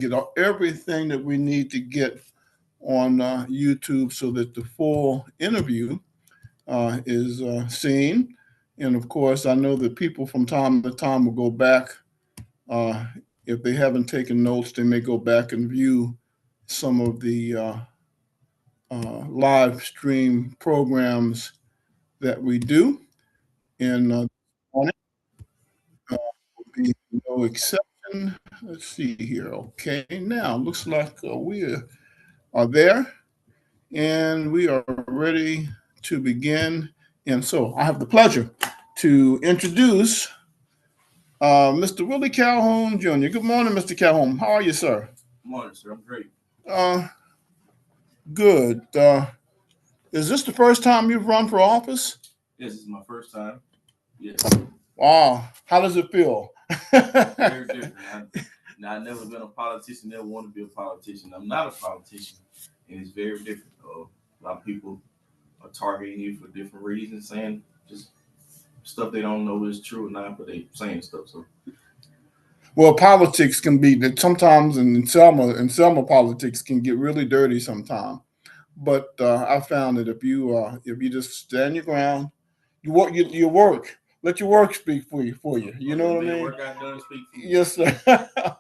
get everything that we need to get on YouTube so that the full interview is seen. And of course, I know that people from time to time will go back. Uh, if they haven't taken notes, they may go back and view some of the live stream programs that we do. And on it will be no exception. Let's see here. Okay, now looks like we are there and we are ready to begin. And so I have the pleasure to introduce Mr. Willie Calhoun Jr. Good morning, Mr. Calhoun. How are you, sir? Good morning, sir. I'm great. Uh, good. Is this the first time you've run for office? This is my first time. Yes. Wow. How does it feel? Very different. I've never been a politician, never want to be a politician. I'm not a politician, and it's very different. A lot of people are targeting you for different reasons, saying just stuff they don't know is true or not, but they saying stuff. So, well, politics can be that sometimes, and in Selma politics can get really dirty sometimes. But I found that if you just stand your ground, you work. Let your work speak for you. You know what I mean? Work got done, speak for you. Yes, sir.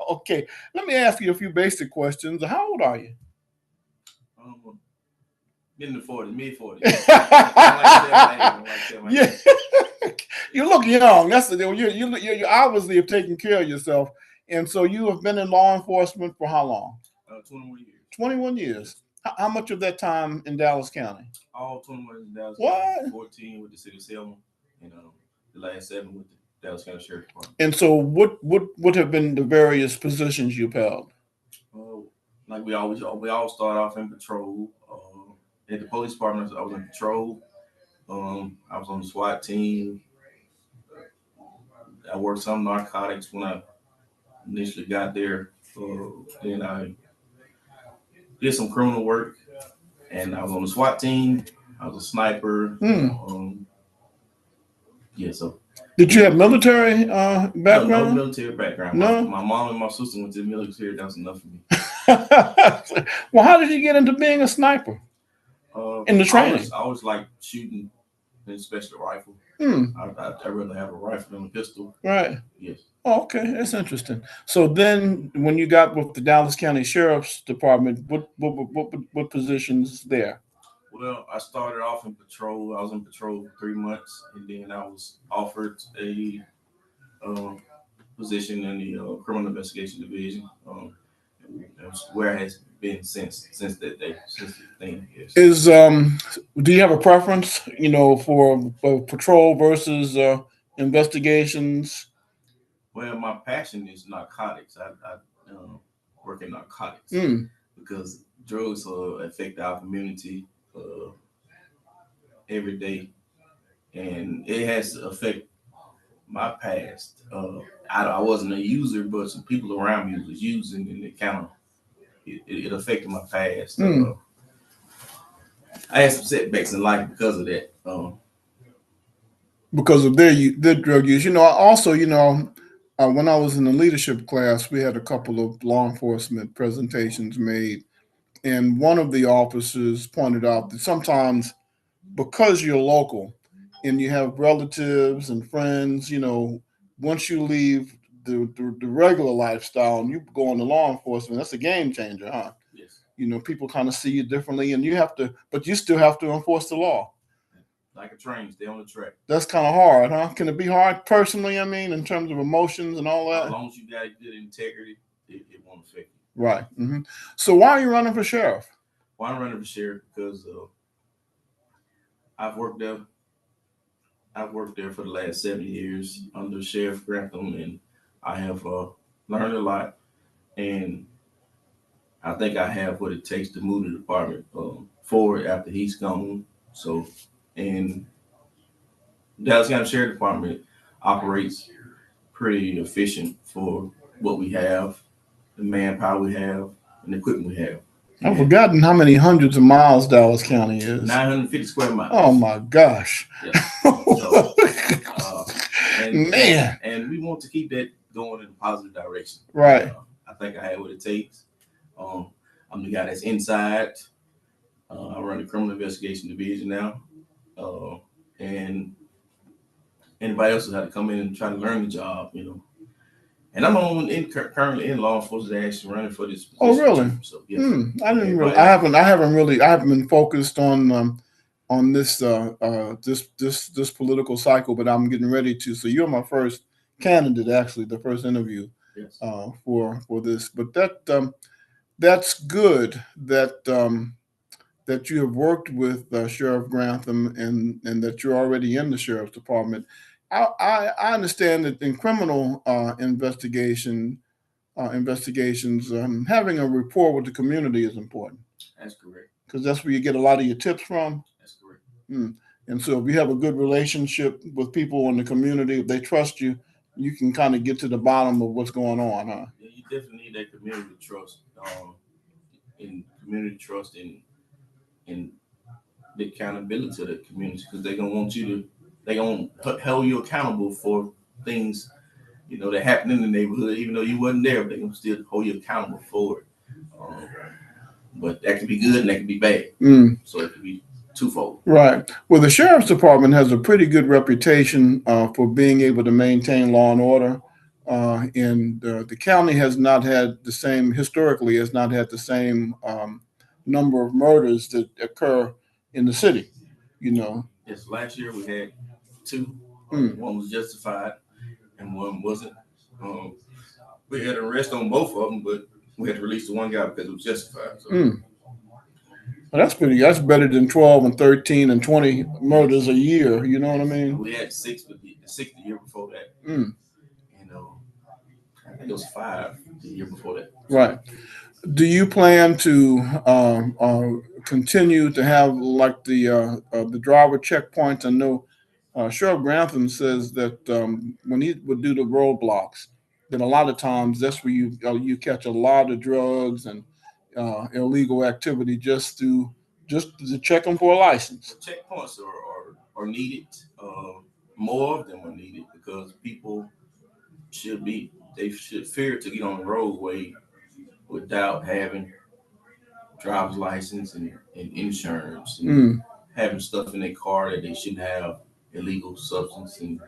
Okay. Let me ask you a few basic questions. How old are you? In the 40s, mid 40s. Yeah. You look young. That's the deal. You obviously have taken care of yourself, and so you have been in law enforcement for how long? 21 years. 21 years. How much of that time in Dallas County? All 21 in Dallas What? County. 14 with the city of Selma, and the last 7 with the Dallas County Sheriff Department. And so, what have been the various positions you've held? Like we all start off in patrol. At the police department, I was in patrol. I was on the SWAT team. I worked some narcotics when I initially got there. Then I did some criminal work, and I was on the SWAT team. I was a sniper. So. Did you have military background? No military background. No. My mom and my sister went to the military. That was enough for me. Well, how did you get into being a sniper? In the training? I was like shooting, especially a rifle. I rather have a rifle than a pistol. Right. Yes. Oh, okay, that's interesting. So then, when you got with the Dallas County Sheriff's Department, what positions there? Well, I started off in patrol. I was in patrol for 3 months, and then I was offered a position in the criminal investigation division. Where it has been since that day, since the thing. Yes. Do you have a preference, for patrol versus investigations? Well, my passion is narcotics. I work in narcotics because drugs affect our community every day, and it has to affect my past. I wasn't a user, but some people around me was using, and it affected my past. I had some setbacks in life because of that. Because of their drug use. I also, when I was in the leadership class, we had a couple of law enforcement presentations made, and one of the officers pointed out that sometimes, because you're local and you have relatives and friends, once you leave the regular lifestyle and you go into law enforcement, that's a game changer, huh? Yes. People kind of see you differently, and but you still have to enforce the law. Like a train, stay on the track. That's kind of hard, huh? Can it be hard personally? I mean, in terms of emotions and all that. As long as you got good integrity, it won't affect you. Right. Mm-hmm. So why are you running for sheriff? Well, I'm running for sheriff because I've worked there. I've worked there for the last 7 years under Sheriff Grantham, and I have learned a lot. And I think I have what it takes to move the department forward after he's gone. So, and Dallas County Sheriff Department operates pretty efficient for what we have, the manpower we have, and the equipment we have. I've forgotten how many hundreds of miles Dallas County is. 950 square miles. Oh my gosh. Yeah. So, Man. And we want to keep that going in a positive direction. Right. I think I have what it takes. I'm the guy that's inside. I run the criminal investigation division now, and anybody else who had to come in and try to learn the job, And I'm currently in law enforcement, actually running for this position. Oh, really? Too. So yeah, I didn't really. I haven't been focused on this political cycle, but I'm getting ready to. So you're my first candidate, actually, the first interview Yes. For this. But that's good that you have worked with Sheriff Grantham and that you're already in the sheriff's department. I understand that in criminal investigations, having a rapport with the community is important. That's correct. Because that's where you get a lot of your tips from. That's correct. And so if you have a good relationship with people in the community, if they trust you, you can kind of get to the bottom of what's going on, huh? Yeah, you definitely need that community trust. In community trust and the accountability to the community, because they're gonna want you to, they gonna hold you accountable for things that happen in the neighborhood, even though you wasn't there. They're gonna still hold you accountable for it. But that can be good and that can be bad. So it can be twofold. Right. Well, the sheriff's department has a pretty good reputation for being able to maintain law and order. And the county has not had the same, historically, has not had the same number of murders that occur in the city, Yes, last year we had two. One was justified and one wasn't. We had an arrest on both of them, but we had to release the one guy because it was justified. So. Well, that's better than 12 and 13 and 20 murders a year. You know what I mean? We had six the year before that. I think it was 5 the year before that. Right. Do you plan to continue to have like the driver checkpoints? I know Sheriff Grantham says that when he would do the roadblocks, that a lot of times that's where you catch a lot of drugs and illegal activity just to check them for a license. Checkpoints are needed. More of them are needed because people should fear to get on the roadway without having driver's license and insurance and having stuff in their car that they shouldn't have, illegal substance and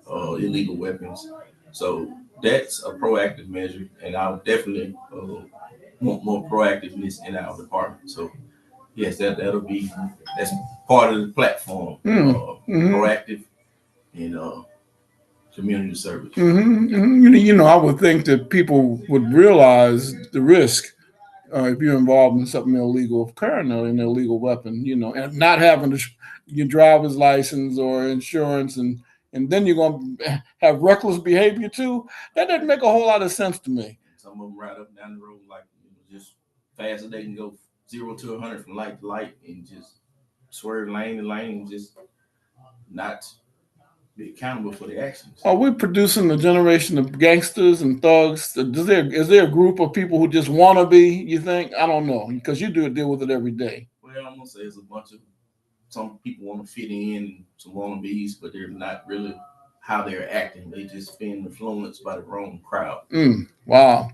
illegal weapons. So that's a proactive measure, and I would definitely want more proactiveness in our department. So yes, that's part of the platform. Proactive and community service. I would think that people would realize the risk if you're involved in something illegal, of carrying an illegal weapon, and not having your driver's license or insurance, and then you're going to have reckless behavior too. That doesn't make a whole lot of sense to me. Some of them ride up and down the road like just fast as they can go 0 to 100 from light to light and just swerve lane to lane and just not be accountable for the actions. Are we producing a generation of gangsters and thugs? Is there a group of people who just want to be, you think? I don't know, because you deal with it every day. Well, I'm going to say it's a bunch of, some people want to fit in and some wannabes, but they're not really how they're acting. They just being influenced by the wrong crowd. Wow.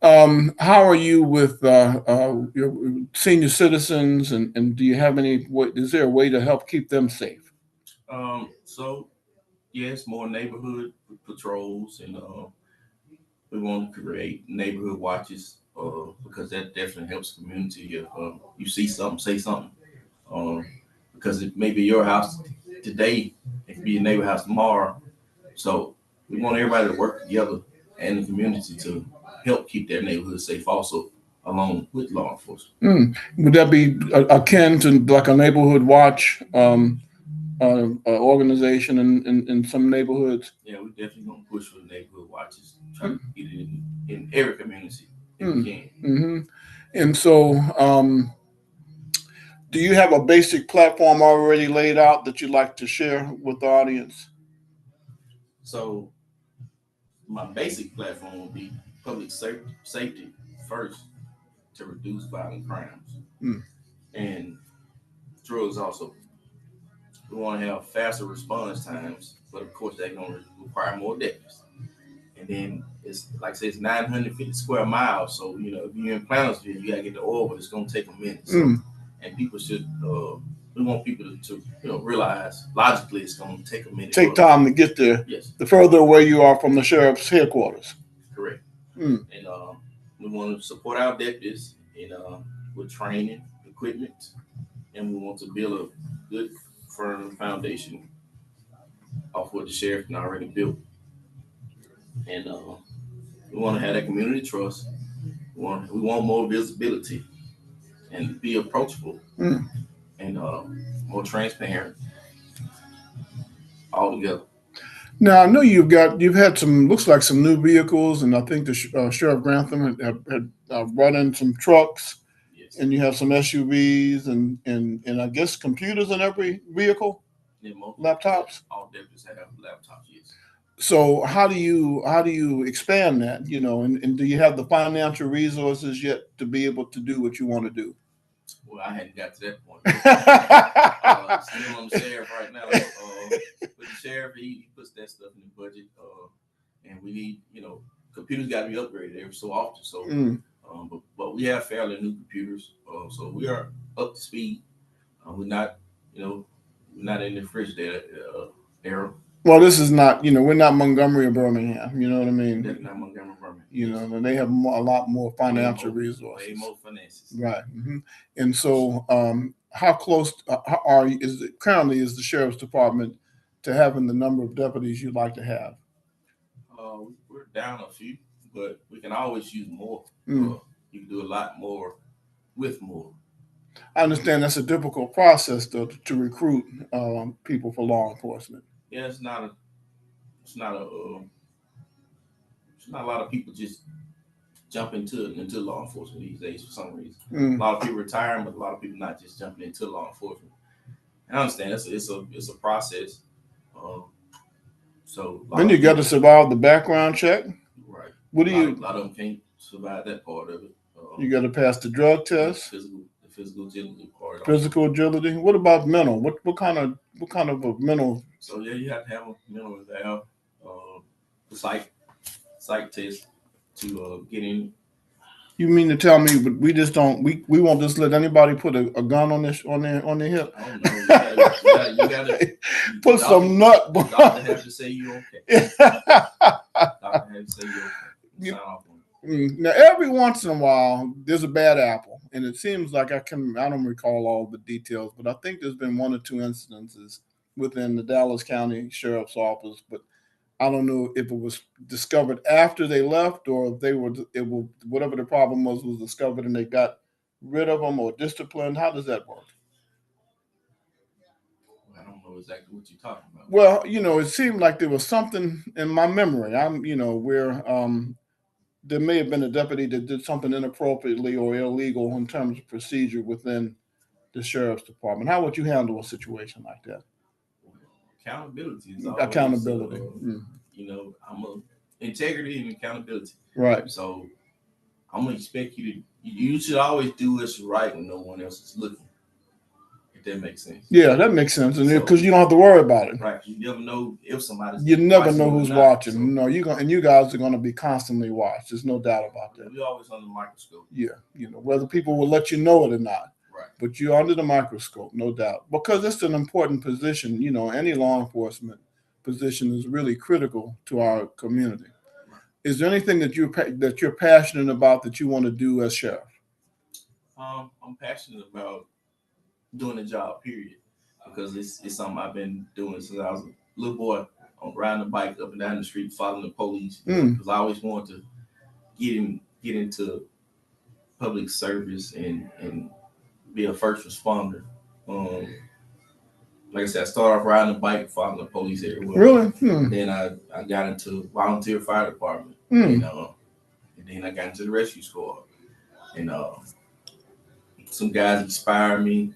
How are you with your senior citizens, and do you have is there a way to help keep them safe? So yes, more neighborhood patrols, and we want to create neighborhood watches because that definitely helps the community. If you see something, say something. Because it may be your house today, it could be your neighbor house tomorrow. So we want everybody to work together and the community to help keep their neighborhood safe also, along with law enforcement. Would that be akin to like a neighborhood watch organization in some neighborhoods? Yeah, we're definitely going to push for the neighborhood watches, try to get it in every community if we can. And so, do you have a basic platform already laid out that you'd like to share with the audience? So my basic platform will be public safety first to reduce violent crimes and drugs also. We want to have faster response times, but of course that's going to require more deputies. And then it's like I said, it's 950 square miles. So if you're in Plantersville, you gotta get the oil, but it's gonna take a minute. So, and people should we want people to realize logically it's gonna take a minute. Take time to get there. Yes. The further away you are from the sheriff's headquarters. Correct. And we want to support our deputies with training, equipment, and we want to build a good, firm foundation off what the sheriff can already built. And we want to have that community trust. We want more visibility and be approachable and more transparent all together. Now I know you've had looks like some new vehicles, and I think the Sheriff Grantham had brought in some trucks, Yes. and you have some SUVs and I guess computers in every vehicle, laptops. All deputies have laptops. Yes. So how do you expand that? And do you have the financial resources yet to be able to do what you want to do? Well, I hadn't got to that point. Still on the sheriff right now. But the sheriff, he puts that stuff in the budget. And we need, computers got to be upgraded every so often. So, but we have fairly new computers. So we are up to speed. We're not, not in the Frigidaire era. Well, this is not, we're not Montgomery or Birmingham. You know what I mean? That's not Montgomery, Birmingham. And they have a lot more financial resources. Way more finances. Right. And so, how close currently is the sheriff's department to having the number of deputies you'd like to have? We're down a few, but we can always use more. You can do a lot more with more. I understand that's a difficult process, though, to recruit people for law enforcement. Yeah, it's not a lot of people just jump into law enforcement these days for some reason. A lot of people retiring, but a lot of people not just jumping into law enforcement. And I understand it's a process. So then you got to survive the background check. Right. A lot of them can't survive that part of it. You got to pass the drug test. The physical agility part. Physical agility. What about mental? What kind of a mental? So yeah, you have to have a mental eval, psych test to get in. You mean to tell me we just don't we won't just let anybody put a gun on their hip? Oh no, you gotta put some nut. Doctor have to say you okay. Doctor have to say you okay. Sign off on it. Now, every once in a while, there's a bad apple, and it seems like I don't recall all the details, but I think there's been one or two incidences within the Dallas County Sheriff's Office, but I don't know if it was discovered after they left or if whatever the problem was discovered and they got rid of them or disciplined. How does that work? I don't know exactly what you're talking about. Well, it seemed like there was something in my memory. Where there may have been a deputy that did something inappropriately or illegal in terms of procedure within the sheriff's department. How would you handle a situation like that? Accountability is accountability. I'm a integrity and accountability. Right. So I'm gonna expect you should always do what's right when no one else is looking. If that makes sense. Yeah, that makes sense. And because you don't have to worry about it. Right. You never know if somebody's You never know who's watching. So, no, you guys are gonna be constantly watched. There's no doubt about that. We're always under the microscope. Yeah. Whether people will let you know it or not. Right. But you're under the microscope, no doubt. Because it's an important position. Any law enforcement position is really critical to our community. Right. Is there anything that you're passionate about that you want to do as sheriff? I'm passionate about doing the job, period. Because it's something I've been doing since I was a little boy. I'm riding a bike up and down the street, following the police. Because I always wanted to get into public service and be a first responder. Like I said, I started off riding a bike, following the police everywhere. Really? Then I got into volunteer fire department. And then I got into the rescue squad. And some guys inspired me.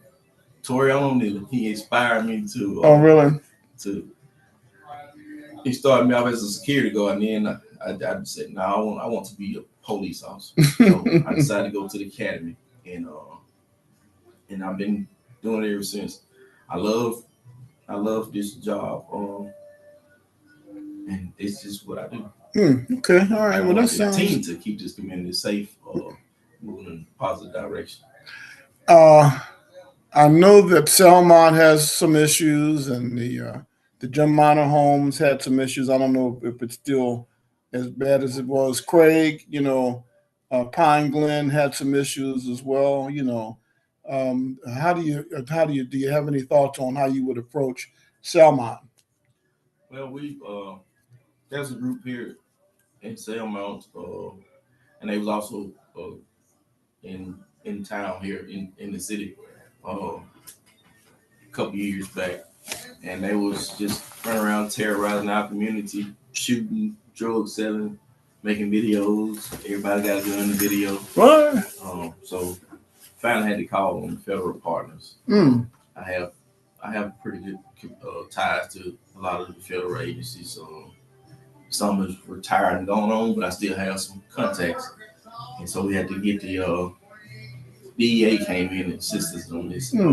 Tori O'Neill, he inspired me to. Oh, really? He started me off as a security guard, and then I said, "No, I want to be a police officer." So I decided to go to the academy, and I've been doing it ever since. I love this job, and it's just what I do. Okay, all right. I Well, that want to sounds. continue to keep this community safe, moving in a positive direction. Uh, I know that Selmont has some issues, and the Jim Minor homes had some issues. I don't know if it's still as bad as it was. Craig, Pine Glen had some issues as well. Do you have any thoughts on how you would approach Selmont? Well, there's a group here in Selmount, and they was also in town here in the city a couple years back, and they was just running around terrorizing our community, shooting, drug selling, making videos. Everybody got to go in the video. What? So finally had to call on the federal partners. Mm. I have I have pretty good ties to a lot of the federal agencies. Some is retired and gone on, but I still have some contacts. And so we had to get the DEA came in and assisted us on this. And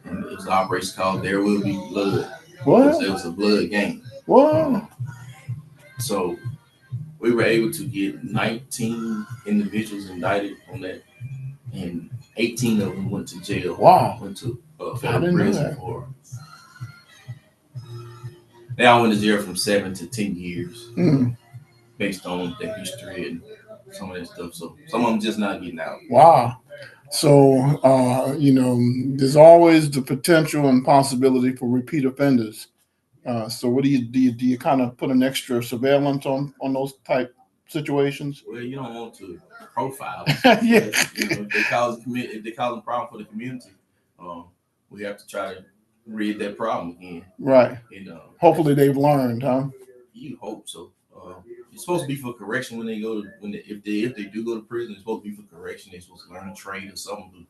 it was an operation called There Will Be Blood. What? It was a blood game. What? So we were able to get 19 individuals indicted on that, and 18 of them went to jail. Wow. Went to I federal didn't know prison that. for. They all went to jail from 7 to 10 years based on their history and some of that stuff. So some of them just not getting out. Wow. So, there's always the potential and possibility for repeat offenders. So, what do you kind of put an extra surveillance on those type situations? Well, you don't want to profile. Yeah. But, if they cause a problem for the community, we have to try to rid that problem again. Right. And Hopefully, they've learned, huh? you hope so. It's supposed to be for correction when they go to if they do go to prison. It's supposed to be for correction. They're supposed to learn a trade or something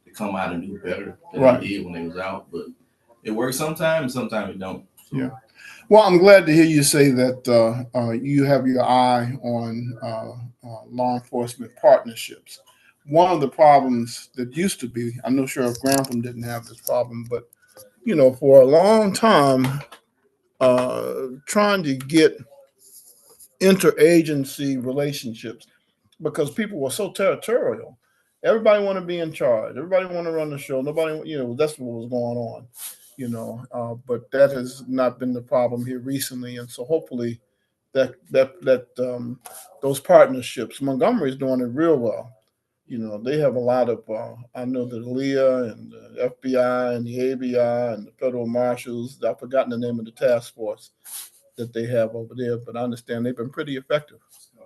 to come out and do better than Right. they did when they was out. But it works sometimes, sometimes it don't. So, Yeah. Well, I'm glad to hear you say that you have your eye on law enforcement partnerships. One of the problems that used to be, I'm not sure if Grantham didn't have this problem, but for a long time, trying to get interagency relationships because people were so territorial. Everybody want to be in charge. Everybody want to run the show. Nobody, that's what was going on. But that has not been the problem here recently, and so hopefully that those partnerships. Montgomery is doing it real well. They have a lot of. I know the LEA and the FBI and the ABI and the federal marshals. I've forgotten the name of the task force that they have over there, but I understand they've been pretty effective.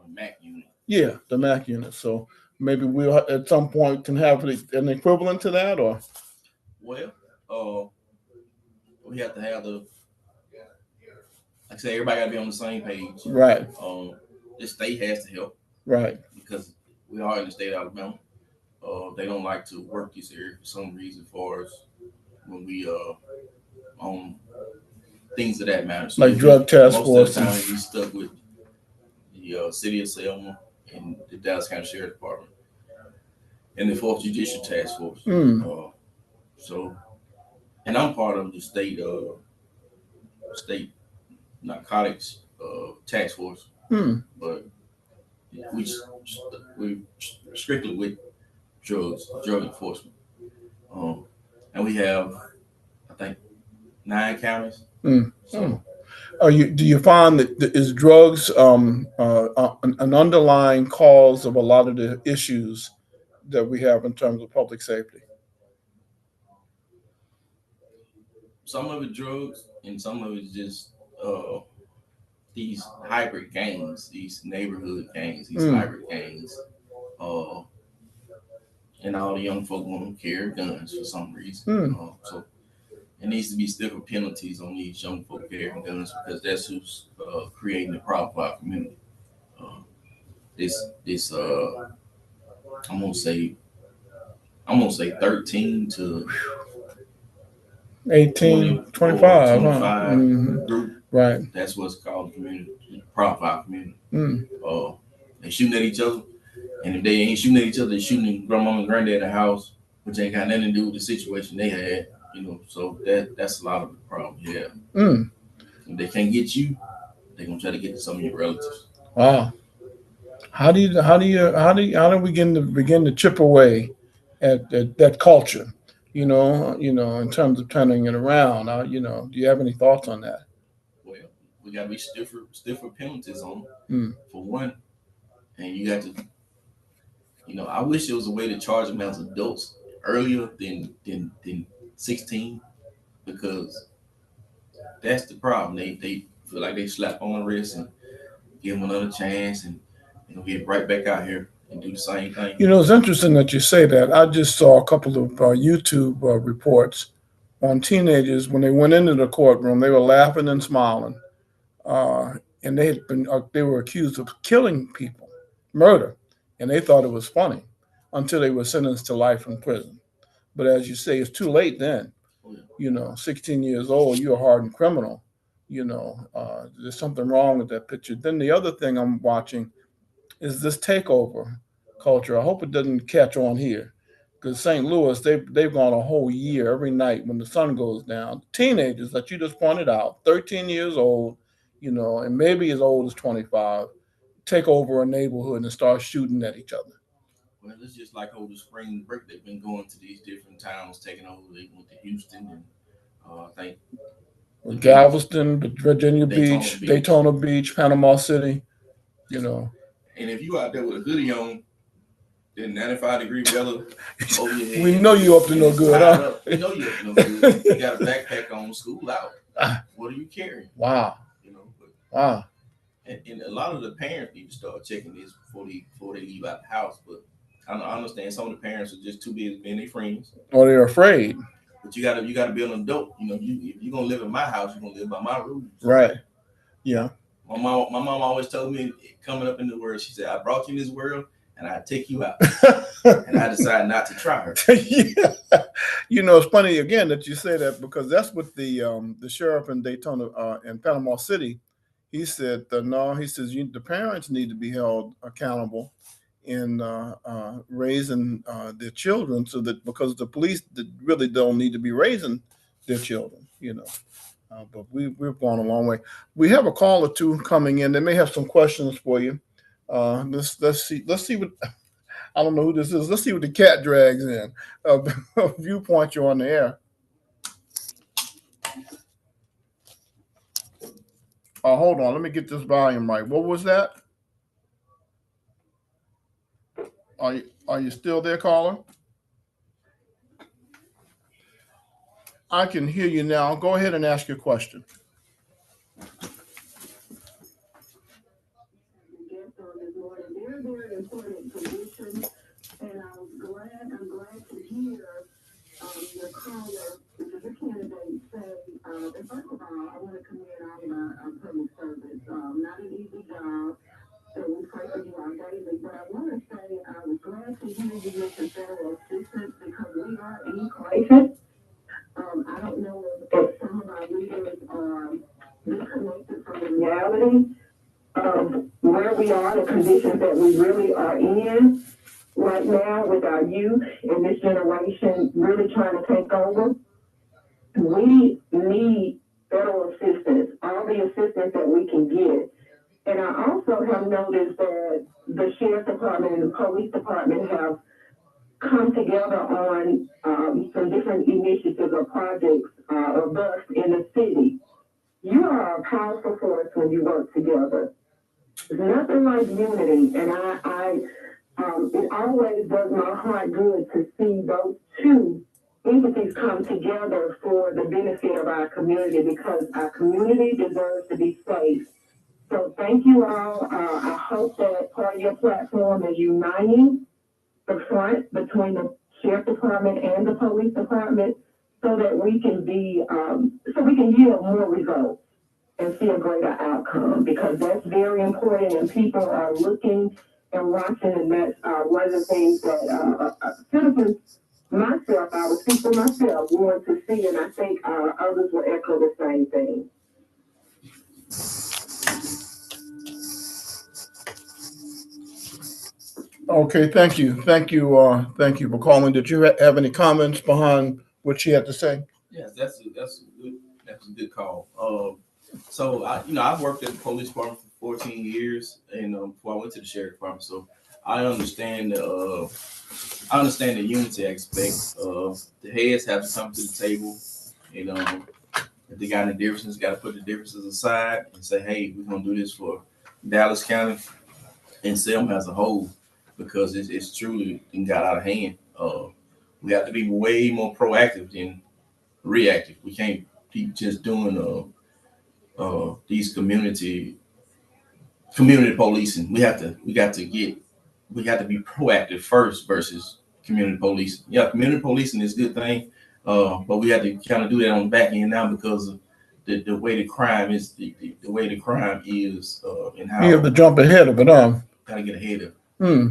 MAC unit. Yeah, the MAC unit. So maybe we'll at some point can have an equivalent to that, or Well, we have to have like I say, everybody got to be on the same page. right, The state has to help right, because we are in the state of Alabama. They don't like to work this area for some reason for us when we on things of that matter. So like drug task most force. of the time we stuck with the city of Selma and the Dallas County Sheriff Department and the Fourth Judicial Task Force. So, and I'm part of the state narcotics task force, but we strictly with drug enforcement, and we have I think 9 counties. So Do you find that is drugs an underlying cause of a lot of the issues that we have in terms of public safety? some of it drugs, and some of it's just these hybrid gangs, these neighborhood gangs, these hybrid gangs, and all the young folk want to carry guns for some reason. So it needs to be stiffer penalties on these young folk carrying guns because that's who's creating the problem for our community. Uh, this I'm gonna say 13 to 18, 25, 25 huh? group. Right. That's what's called community problem for our community. They shooting at each other, and if they ain't shooting at each other, they shooting at grandmama and granddad at the house, which ain't got nothing to do with the situation they had. So that's a lot of the problem. Yeah. If they can't get you, they're gonna try to get to some of your relatives. Wow. How do we begin to chip away at that culture? In terms of turning it around. Do you have any thoughts on that? Well, we gotta be stiffer penalties on them, Mm. for one, and you got to, I wish there was a way to charge them as adults earlier than 16, because that's the problem. They feel like they slap on the wrist and give them another chance, and get right back out here and do the same thing. It's interesting that you say that. I just saw a couple of YouTube reports on teenagers when they went into the courtroom. They were laughing and smiling, uh, and they were accused of killing people, murder, and they thought it was funny until they were sentenced to life in prison. But as you say, it's too late then. Oh, yeah. 16 years old, you're a hardened criminal. There's something wrong with that picture. Then the other thing I'm watching is this takeover culture. I hope it doesn't catch on here, because St. Louis, they've gone a whole year every night when the sun goes down. Teenagers that you just pointed out, 13 years old, and maybe as old as 25, take over a neighborhood and start shooting at each other. Well, it's just like over the spring break. They've been going to these different towns, taking over. They went to Houston and I think the beach, Galveston, Virginia Daytona Beach, Beach. Daytona Beach, Panama City, you know. And if you out there with a hoodie on, then 95-degree weather over your head. We know you up to no good, huh? Up, we know you up to no good. You got a backpack on, school out. What are you carrying? Wow. Wow. And a lot of the parents need to start checking this before they leave out the house. But I understand some of the parents are just too busy being their friends. Or they're afraid. But you gotta be an adult. If you're gonna live in my house, you're gonna live by my rules. Right. Yeah. My mom always told me, coming up in the world, she said, I brought you in this world and I take you out. And I decided not to try her. Yeah. It's funny again that you say that, because that's what the sheriff in Daytona in Panama City, he said, no, he says the parents need to be held accountable in raising their children, so that, because the police really don't need to be raising their children, but we've gone a long way. We have a call or two coming in. They may have some questions for you. Let's see what, I don't know who this is. Let's see what the cat drags in. Viewpoint, you're on the air. Hold on, let me get this volume right. What was that? Are you still there, caller? I can hear you now. Go ahead and ask your question. Very important position, and I'm glad to hear your caller, your candidate, say, and first of all, I want to commend all my public service. Not an easy job, so we pray for you all daily. But I want to say I was glad to hear you mention federal assistance, because we are in crisis. I don't know if some of our leaders are disconnected from the reality of where we are, the conditions that we really are in right now with our youth and this generation really trying to take over. We need federal assistance, all the assistance that we can get. And I also have noticed that the sheriff's department and the police department have come together on some different initiatives or projects or busts in the city. You are a powerful force when you work together. There's nothing like unity, and it always does my heart good to see those two entities come together for the benefit of our community, because our community deserves to be safe. So thank you all. I hope that part of your platform is uniting the front between the sheriff department and the police department, so that we can yield more results and see a greater outcome, because that's very important, and people are looking and watching, and that's one of the things that citizens, myself, I would speak for myself, want to see, and I think others will echo the same thing. Okay, thank you for calling. Did you have any comments behind what she had to say? Yes, that's a good call. So I've worked at the police department for 14 years, and before I went to the sheriff department, so I understand the unity aspect. The heads have to come to the table, and if they got any differences, got to put the differences aside and say, hey, we're gonna do this for Dallas County and Selma as a whole, because it's truly got out of hand. We have to be way more proactive than reactive. We can't keep just doing these community policing. We got to be proactive first versus community policing. Yeah, community policing is a good thing, but we have to kind of do that on the back end now because of the way the crime is the way the crime is and how You have to jump ahead of it, gotta get ahead of it. Hmm.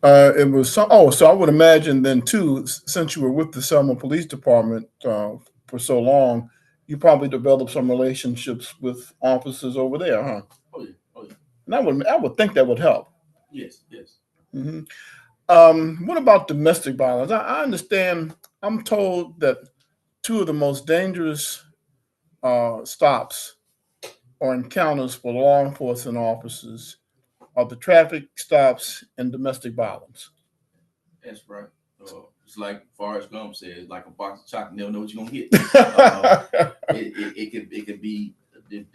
It was so I would imagine then too, since you were with the Selma Police Department for so long, you probably developed some relationships with officers over there, huh? Oh yeah, oh yeah. And I would think that would help. Yes, yes. Hmm. What about domestic violence? I understand. I'm told that two of the most dangerous stops or encounters for law enforcement officers are the traffic stops and domestic violence. That's right. It's like Forrest Gump said, it's like a box of chocolate. Never know what you're gonna get. It could be the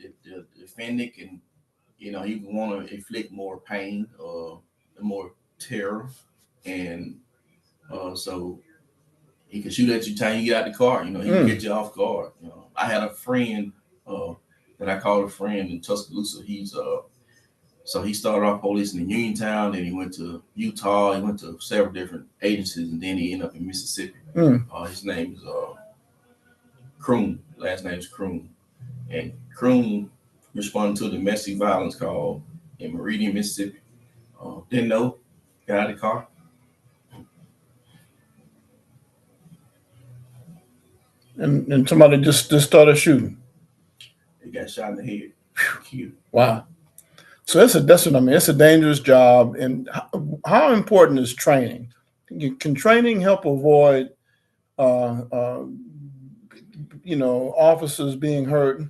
defendant can he can want to inflict more pain, more terror, and so he can shoot at you time you get out the car. He can get you off guard. I had a friend that I called a friend in Tuscaloosa. So he started off police in Uniontown, then he went to Utah, he went to several different agencies, and then he ended up in Mississippi. His name is Kroon. Last name is Kroon. And Kroon responded to a domestic violence call in Meridian, Mississippi. Didn't know, got out of the car. And somebody just started shooting. He got shot in the head. Cute. Wow. So that's what I mean. It's a dangerous job. And how important is training? Can training help avoid, uh, uh, officers being hurt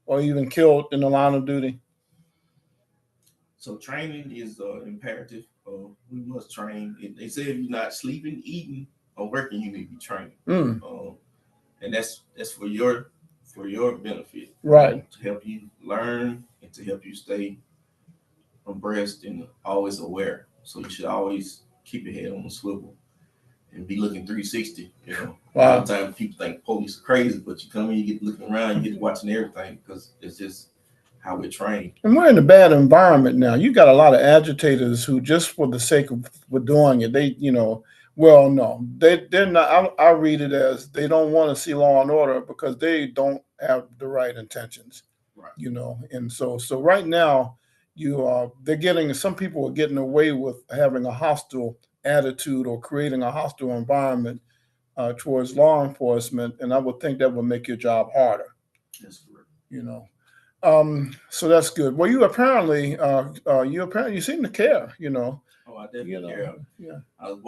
or even killed in the line of duty? So training is imperative. We must train. They say if you're not sleeping, eating, or working, you need to be training. And that's for your benefit. Right. To help you learn and to help you stay abreast and always aware. So you should always keep your head on the swivel and be looking 360. A lot of times people think police are crazy, but you come in, you get looking around, you get watching everything because it's just how we're trained. And we're in a bad environment now. You got a lot of agitators who, just for the sake of doing it, well, no, they're not. I read it as they don't want to see law and order because they don't have the right intentions. Right. And so right now, some people are getting away with having a hostile attitude or creating a hostile environment towards law enforcement, and I would think that would make your job harder. That's correct. So that's good. Well, you seem to care. Oh, I definitely care. Yeah. I was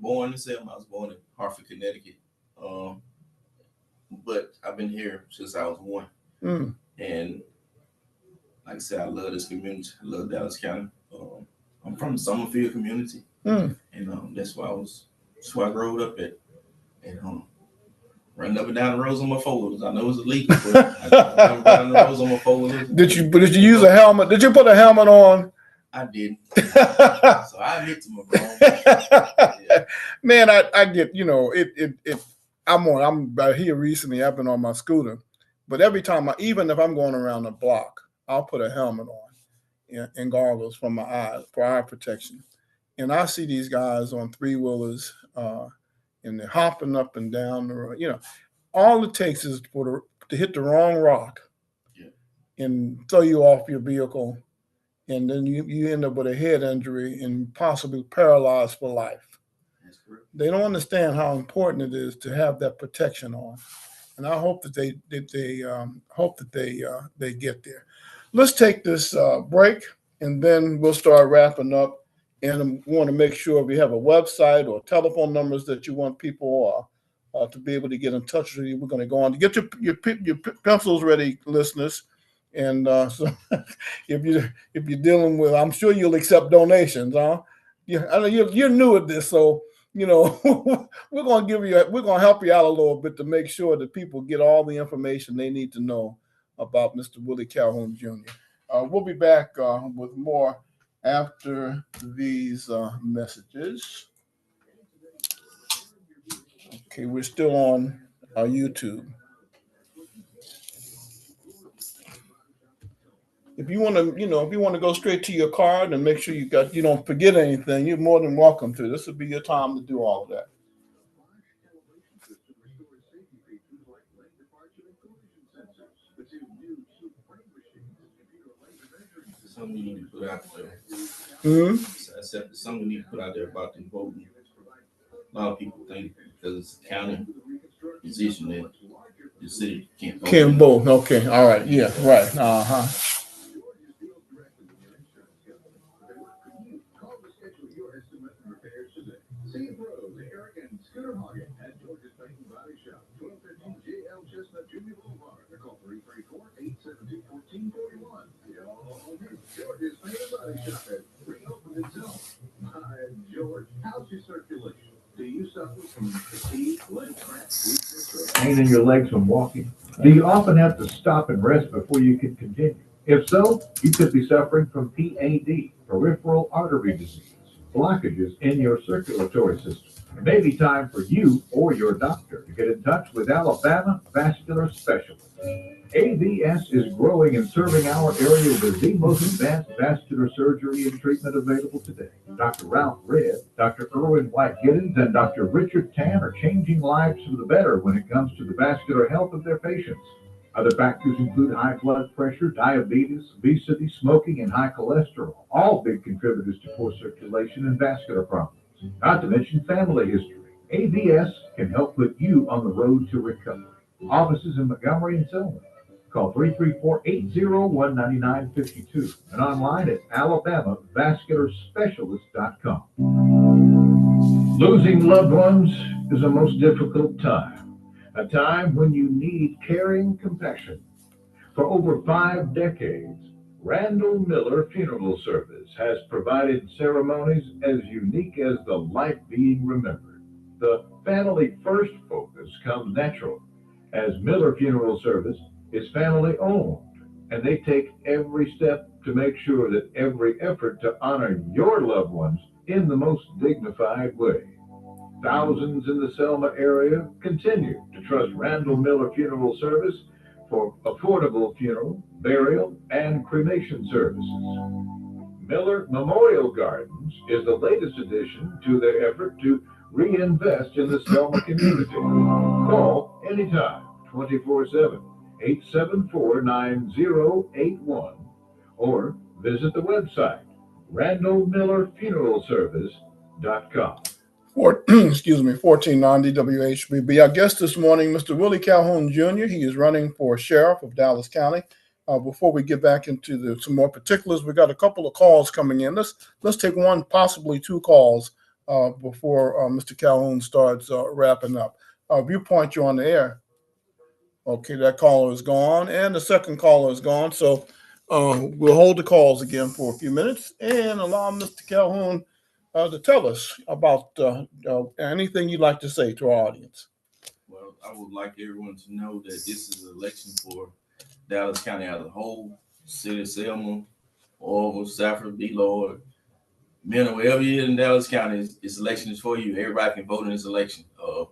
born in Selma. I was born in Hartford, Connecticut. But I've been here since I was 1. And like I said, I love this community. I love Dallas County. I'm from the Summerfield community, and that's where I grew up at. And running up and down the roads on my 4-wheelers. I know it's illegal, but I run down the roads on my 4-wheelers. Did you use a helmet? Did you put a helmet on? I didn't. So I admit to my wrong. Yeah. Man, I get, I'm here recently, I've been on my scooter, but every time even if I'm going around the block, I'll put a helmet on and goggles for my eyes, for eye protection. And I see these guys on 3-wheelers, and they're hopping up and down the road. All it takes is to hit the wrong rock and throw you off your vehicle. And then you end up with a head injury and possibly paralyzed for life. That's correct. They don't understand how important it is to have that protection on, and I hope that they get there. Let's take this break, and then we'll start wrapping up. And I want to make sure we have a website or telephone numbers that you want people to be able to get in touch with you. We're going to go on to get your pencils ready, listeners. And so if you're dealing with, I'm sure you'll accept donations, huh? Yeah, I know you're new at this, so we're going to help you out a little bit to make sure that people get all the information they need to know about Mr. Willie Calhoun Jr. We'll be back with more after these messages. Okay, we're still on YouTube. If you want to, if you want to go straight to your card and make sure you don't forget anything, you're more than welcome to. This will be your time to do all of that. Something you need to put out there. Something we need to put out there about the voting. A lot of people think because it's a county position that the city can't vote. Can't vote. Okay. All right. Yeah. Right. Uh-huh. Pain in your legs from walking? Do you often have to stop and rest before you can continue? If so, you could be suffering from PAD, peripheral artery disease, blockages in your circulatory system. It may be time for you or your doctor to get in touch with Alabama Vascular Specialists. AVS is growing and serving our area with the most advanced vascular surgery and treatment available today. Dr. Ralph Red, Dr. Irwin White-Giddens, and Dr. Richard Tan are changing lives for the better when it comes to the vascular health of their patients. Other factors include high blood pressure, diabetes, obesity, smoking, and high cholesterol, all big contributors to poor circulation and vascular problems. Not to mention family history. AVS can help put you on the road to recovery. Offices in Montgomery and Selma. Call 334-801-9952 and online at alabamavascularspecialist.com. Losing loved ones is a most difficult time, a time when you need caring compassion. For over 5 decades, Randall Miller Funeral Service has provided ceremonies as unique as the life being remembered. The family first focus comes natural, as Miller Funeral Service is family owned, and they take every step to make sure that every effort to honor your loved ones in the most dignified way. Thousands in the Selma area continue to trust Randall Miller Funeral Service for affordable funeral, burial, and cremation services. Miller Memorial Gardens is the latest addition to their effort to reinvest in the Selma community. Call anytime, 24/7, 874-9081, or visit the website, randallmillerfuneralservice.com. 1490 WHBB. Our guest this morning, Mr. Willie Calhoun Jr. He is running for sheriff of Dallas County. Before we get back into some more particulars, we got a couple of calls coming in. Let's take one, possibly two calls before Mr. Calhoun starts wrapping up. Viewpoint, you're on the air. Okay, that caller is gone, and the second caller is gone. So we'll hold the calls again for a few minutes and allow Mr. Calhoun to tell us about anything you'd like to say to our audience. Well, I would like everyone to know that this is an election for Dallas County as a whole, City of Selma, Orville, Safford, B-Lord, men, wherever you're in Dallas County, this election is for you. Everybody can vote in this election for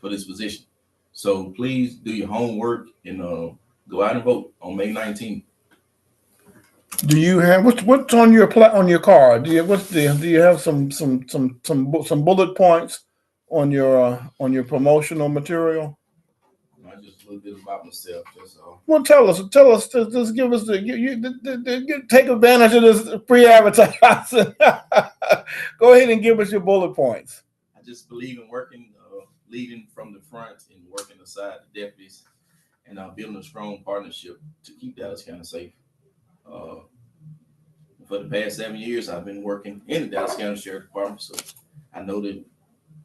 this position. So please do your homework and go out and vote on May 19th. Do you have what's on your card? Do you have some bullet points on your promotional material? Just a little bit about myself. That's all. Well, tell us. Just give us take advantage of this free advertising. Go ahead and give us your bullet points. I just believe in working, leading from the front and working aside the deputies, and building a strong partnership to keep Dallas County safe. For the past 7 years, I've been working in the Dallas County Sheriff Department, so I know that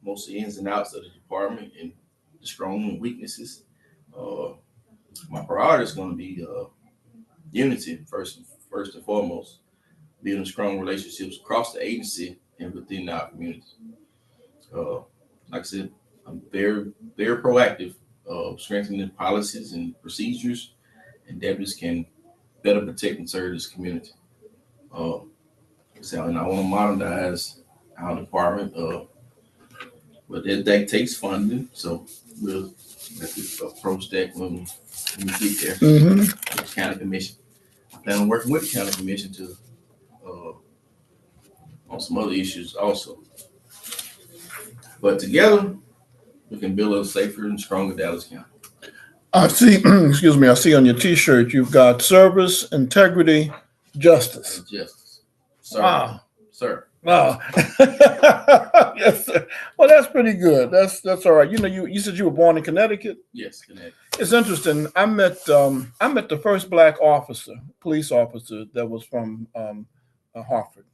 most of the ins and outs of the department and the strong and weaknesses. My priority is going to be unity first and foremost, building strong relationships across the agency and within our community. Like I said, I'm very, very proactive, strengthening policies and procedures, and deputies can better protect and serve this community. So, and I want to modernize our department, but that takes funding. So we'll have to approach that when we get there. The county commission. I plan on working with the county commission to on some other issues also. But together, we can build a safer and stronger Dallas County. I see, excuse me, I see on your T-shirt you've got service, integrity, justice. And justice. Sir. Wow. Sir. Wow. Yes, sir. Well, that's pretty good. That's all right. You know, you said you were born in Connecticut? Yes, Connecticut. It's interesting. I met the first black police officer that was from Hartford.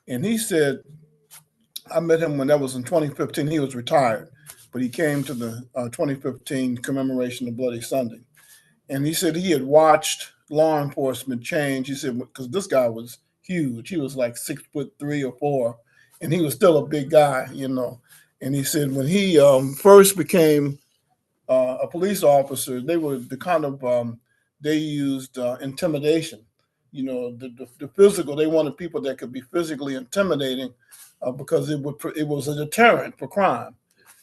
And he said, I met him when that was in 2015. He was retired, but he came to the 2015 commemoration of Bloody Sunday. And he said he had watched law enforcement change. He said, because this guy was huge. He was like 6'3" or 4", and he was still a big guy, you know. And he said when he first became a police officer, they were the kind of they used intimidation. You know, the physical. They wanted people that could be physically intimidating because it was a deterrent for crime.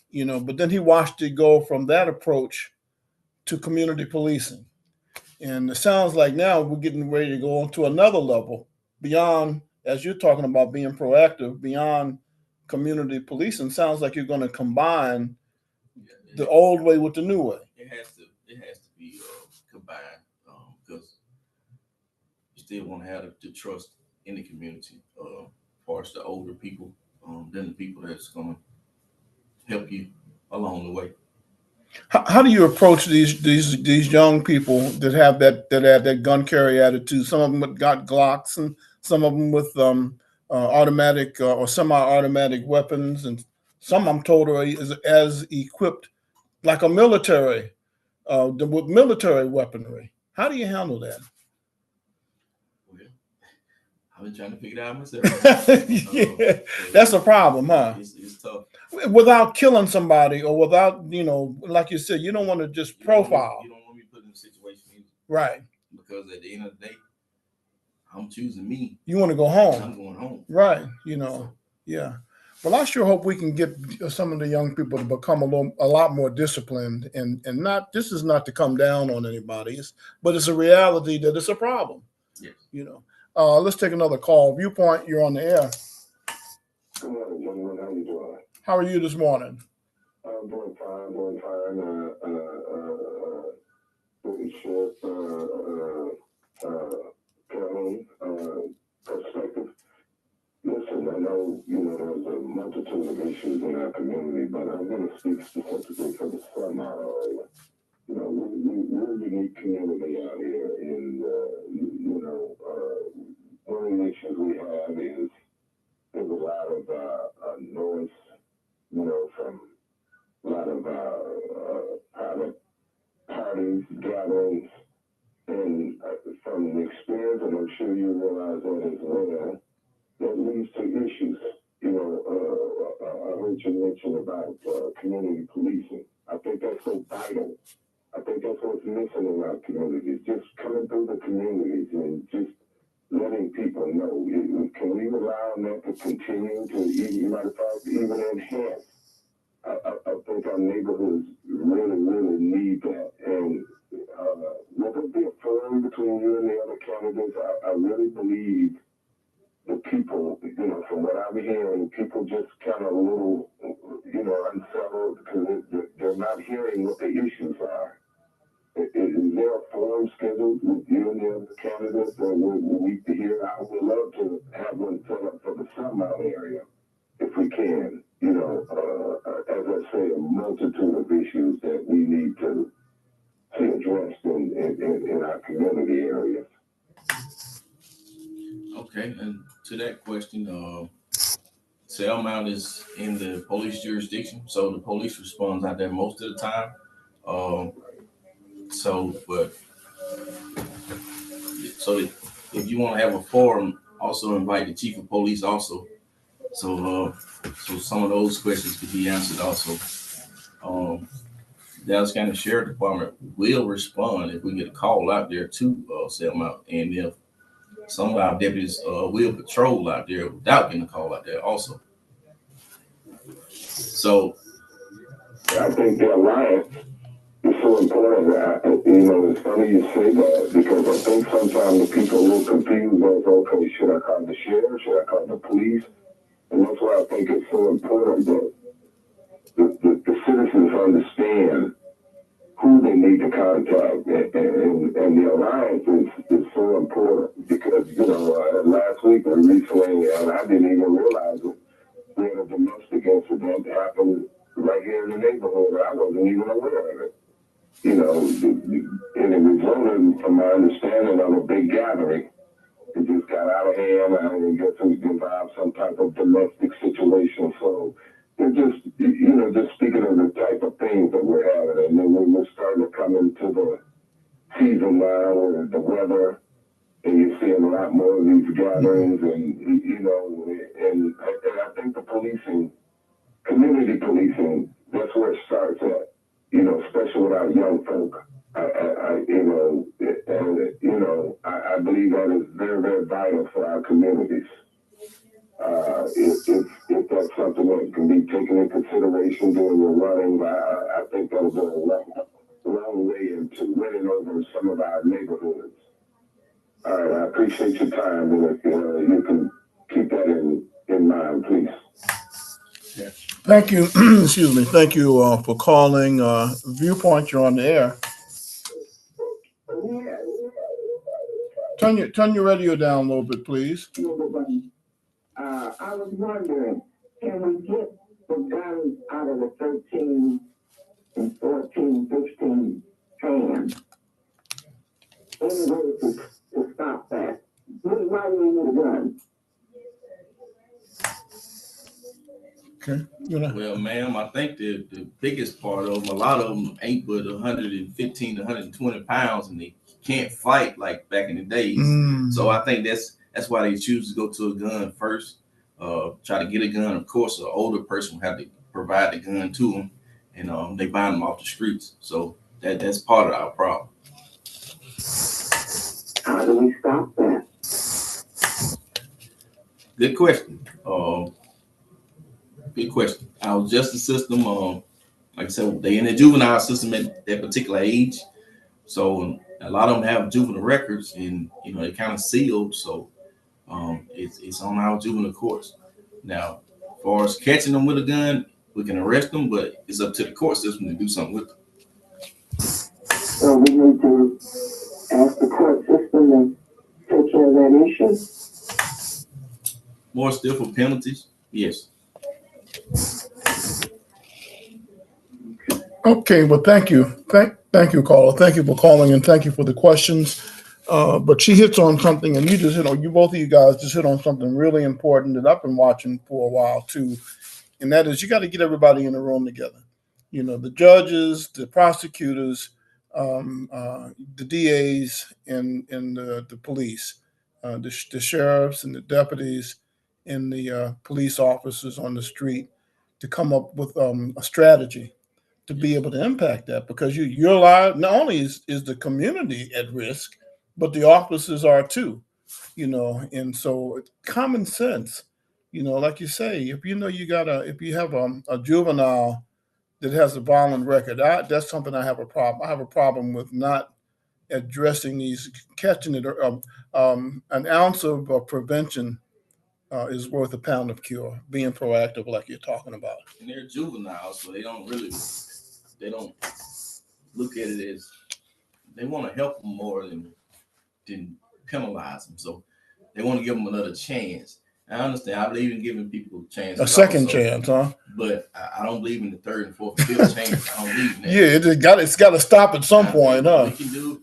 You know, but then he watched it go from that approach to community policing. And it sounds like now we're getting ready to go on to another level beyond, as you're talking about being proactive, beyond community policing. Sounds like you're going to combine the old way with the new way. It has to be combined because you still want to have the trust in the community, as far as the older people, than the people that's going to help you along the way. How do you approach these young people that have that gun carry attitude? Some of them got Glocks, and some of them with automatic or semi-automatic weapons, and some I'm told are as equipped like a military with military weaponry. How do you handle that? Well, I've been trying to figure it out myself. Yeah, that's a problem, huh? It's tough. Without killing somebody or without, you know, like you said, you don't want to just profile. You don't want me put in a situation either. Right. Because at the end of the day, I'm choosing me. You want to go home. I'm going home. Right. You know, yeah. Well, I sure hope we can get some of the young people to become a lot more disciplined and not, this is not to come down on anybody, but it's a reality that it's a problem. Yes. You know, let's take another call. Viewpoint, you're on the air. Good morning, gentlemen. How you doing? How are you this morning? I'm doing fine, Sheriff Carolyn, perspective. Listen, I know, there's a multitude of issues in our community, but I'm going to speak specifically for the Selma area. You know, we're a unique community out here, and, one of the issues we have is there's a lot of noise, from a lot of private parties, gatherings, and from the experience, and I'm sure you realize that as well, that leads to issues. I heard you mention about community policing. I think that's so vital. I think that's what's missing in our communities, just coming through the communities and just letting people know. Can we rely on that to continue to even enhance? I think our neighborhoods really, really need that. And will there be a forum between you and the other candidates? I really believe the people, from what I'm hearing, people just kind of a little, unsettled because they're not hearing what the issues are. Is there a forum scheduled with you and the other candidates that we hear? I would love to have one set up for the Sunmount area, if we can. As I say, a multitude of issues that we need to see addressed in our community areas. Okay, and to that question, Selmount is in the police jurisdiction, so the police responds out there most of the time. But if you want to have a forum, also invite the chief of police also. So some of those questions could be answered also. Dallas County Sheriff Department will respond if we get a call out there to Selmount, and if some of our deputies will patrol out there without getting a call out there also. So I think the alliance is so important. It's funny you say that, because I think sometimes the people are a little confused as, okay, should I call the sheriff? Should I call the police? And that's why I think it's so important that the citizens understand who they need to contact. And the alliance is so important, because, last week or recently, and I didn't even realize it, we had a domestic incident happen right here in the neighborhood. I wasn't even aware of it. And it resulted, from my understanding, of a big gathering. It just got out of hand. I guess it involved some type of domestic situation. So it's just, just speaking of the type of things that we're having. And then when we're starting to come into the season now with the weather, and you're seeing a lot more of these gatherings, and I think the policing, community policing, that's where it starts at, especially with our young folk. I believe that is very, very vital for our communities. If that's something that can be taken into consideration during your running, I think that'll go a long way into winning over some of our neighborhoods. All right, I appreciate your time, and if you can keep that in mind, please. Thank you. Excuse me. Thank you for calling Viewpoint. You're on the air. Turn your radio down a little bit, please. I was wondering, can we get the guns out of the 13 and 14, 15 hands? Any way to stop that? Why do we need a gun? Okay. Well, ma'am, I think the biggest part of them, a lot of them ain't but 115 to 120 pounds, and they can't fight like back in the days. So I think that's why they choose to go to a gun first. Try to get a gun. Of course, an older person will have to provide the gun to them, and they buy them off the streets. So that's part of our problem. How do we stop that? Good question. Good question. Our justice system, like I said, they in the juvenile system at that particular age. So a lot of them have juvenile records, and they kind of sealed. So it's on our juvenile courts. Now, as far as catching them with a gun, we can arrest them, but it's up to the court system to do something with them. So we need to ask the court system to take care of that issue. More stiffer penalties, yes. Okay, well, thank you. Thank you, caller. Thank you for calling, and thank you for the questions. But she hits on something, and both of you guys just hit on something really important that I've been watching for a while too, and that is you got to get everybody in the room together. The judges, the prosecutors, the DAs, and the police, the sheriffs and the deputies, and the police officers on the street to come up with a strategy to be able to impact that, because you're alive. Not only is the community at risk, but the officers are too, and so common sense, like you say, if if you have a juvenile that has a violent record, that's something I have a problem. I have a problem with not addressing these, catching it. An ounce of prevention is worth a pound of cure. Being proactive, like you're talking about. And they're juveniles, so they don't look at it as, they want to help them more than penalize them. So they want to give them another chance. I understand. I believe in giving people chances. A second chance, huh? But I don't believe in the third and fourth and fifth chance. I don't believe in that. Yeah, it's got to stop at some point, huh? We can do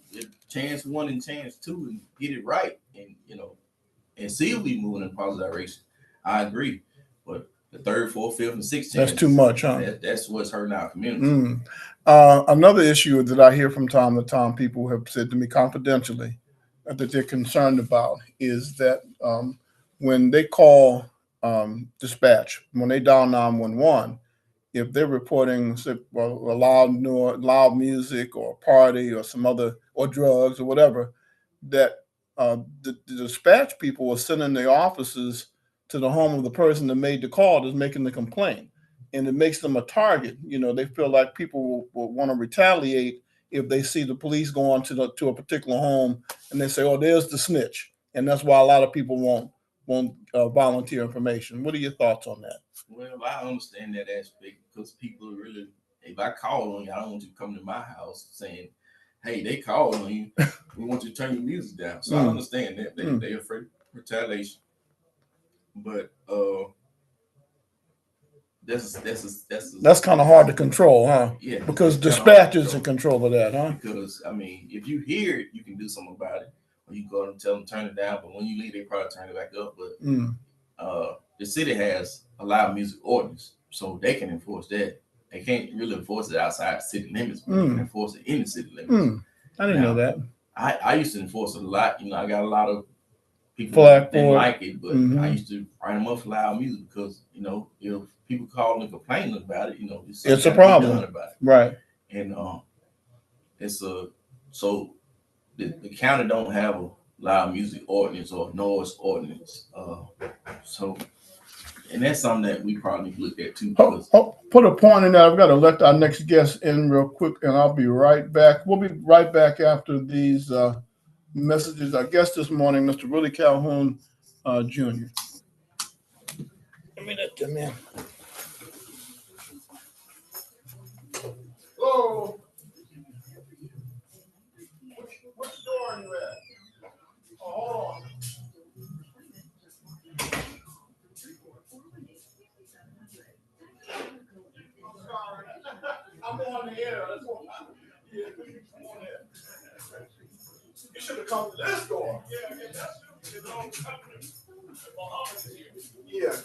chance one and chance two and get it right, and see if we moving in a positive direction. I agree, but the third, fourth, fifth, and sixth That's chance. too much, huh? That's what's hurting our community. Another issue that I hear from time to time, people have said to me confidentially that they're concerned about is that when they call dispatch, when they dial 911, if they're reporting say, well, loud music or a party or some other or drugs or whatever, that the dispatch people are sending their officers to the home of the person that made the call that's making the complaint, and it makes them a target. You know, they feel like people will want to retaliate if they see the police going to a particular home and they say, "Oh, there's the snitch," and that's why a lot of people won't volunteer information. What are your thoughts on that? Well, I understand that aspect because people really, if I call on you, I don't want you to come to my house saying, "Hey, they called on you. We want you to turn your music down." So I understand that they're afraid of retaliation, but that's kind of hard to control, huh? Yeah, because dispatch is in control of that, huh? Because I mean, if you hear it, you can do something about it, or you go and tell them turn it down. But when you leave, they probably turn it back up. But the city has a loud music ordinance, so they can enforce that. They can't really enforce it outside the city limits, but they can enforce it in the city limits. I didn't know that. I used to enforce it a lot. You know, I got a lot of people that didn't like it, but I used to write them up for loud music because, you know, if people call and complain about it, you know, it's a problem about it. Right. And it's a so the county don't have a loud music ordinance or noise ordinance. So and that's something that we probably looked at too. Put a point in there. I've got to let our next guest in real quick, and I'll be right back. We'll be right back after these messages. Our guest this morning, Mr. Willie Calhoun Jr. Let me let them in. Hello. Which door are you at? Oh, hold on. I'm on the air. That's what yeah, I'm on air. You should have come to this door. Yeah.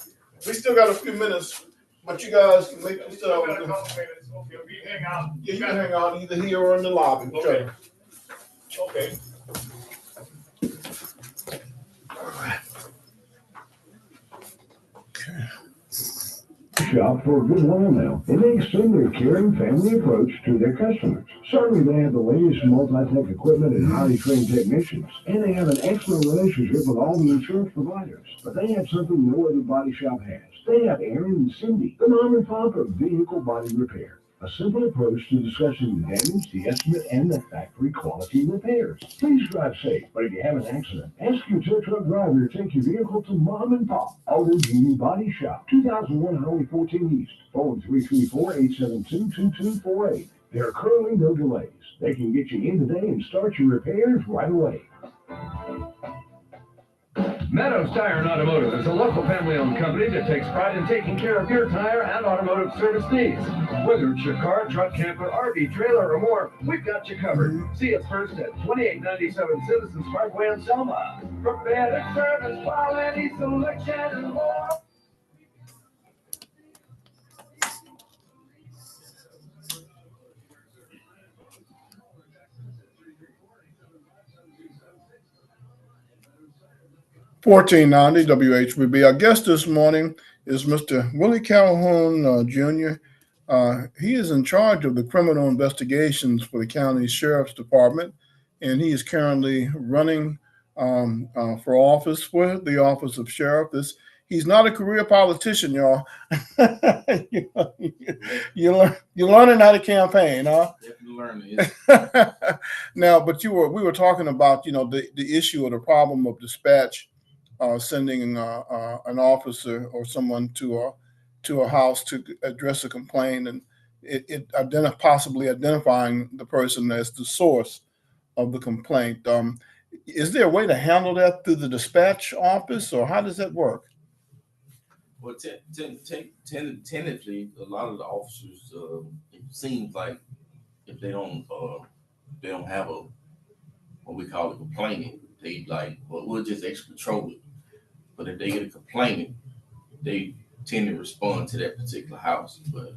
We still got a few minutes, but you guys can make this up. Okay, we hang out. Yeah, you can hang out either here or in the lobby. Okay. Okay. All right. Okay. Shop for a good while now, and they extend their caring family approach to their customers. Certainly, they have the latest multi-tech equipment and highly trained technicians, and they have an excellent relationship with all the insurance providers. But they have something no other body shop has. They have Aaron and Cindy, the mom and pop of vehicle body repair. A simple approach to discussing the damage, the estimate, and the factory quality repairs. Please drive safe, but if you have an accident, ask your tow truck driver to take your vehicle to Mom and Pop Auto Genie Body Shop, 2001 Highway 14 East, phone 334-872-2248. There are currently no delays. They can get you in today and start your repairs right away. Meadows Tire and Automotive is a local family-owned company that takes pride in taking care of your tire and automotive service needs. Whether it's your car, truck, camper, RV, trailer, or more, we've got you covered. See us first at 2897 Citizens Parkway in Selma. For better service, quality, selection, and more. $14.90 WHBB. Our guest this morning is Mr. Willie Calhoun Jr. He is in charge of the criminal investigations for the county sheriff's department, and he is currently running for office for the office of sheriff. He's not a career politician, y'all. You're learning how to campaign, huh? Definitely learning. Now, but we were talking about the issue or the problem of dispatch. Sending an officer or someone to a house to address a complaint, and possibly identifying the person as the source of the complaint. Is there a way to handle that through the dispatch office, or how does that work? Well, tentatively, a lot of the officers, it seems like if they don't have what we call a complainant, they like, well, we'll just extra patrol it. But if they get a complainant, they tend to respond to that particular house. But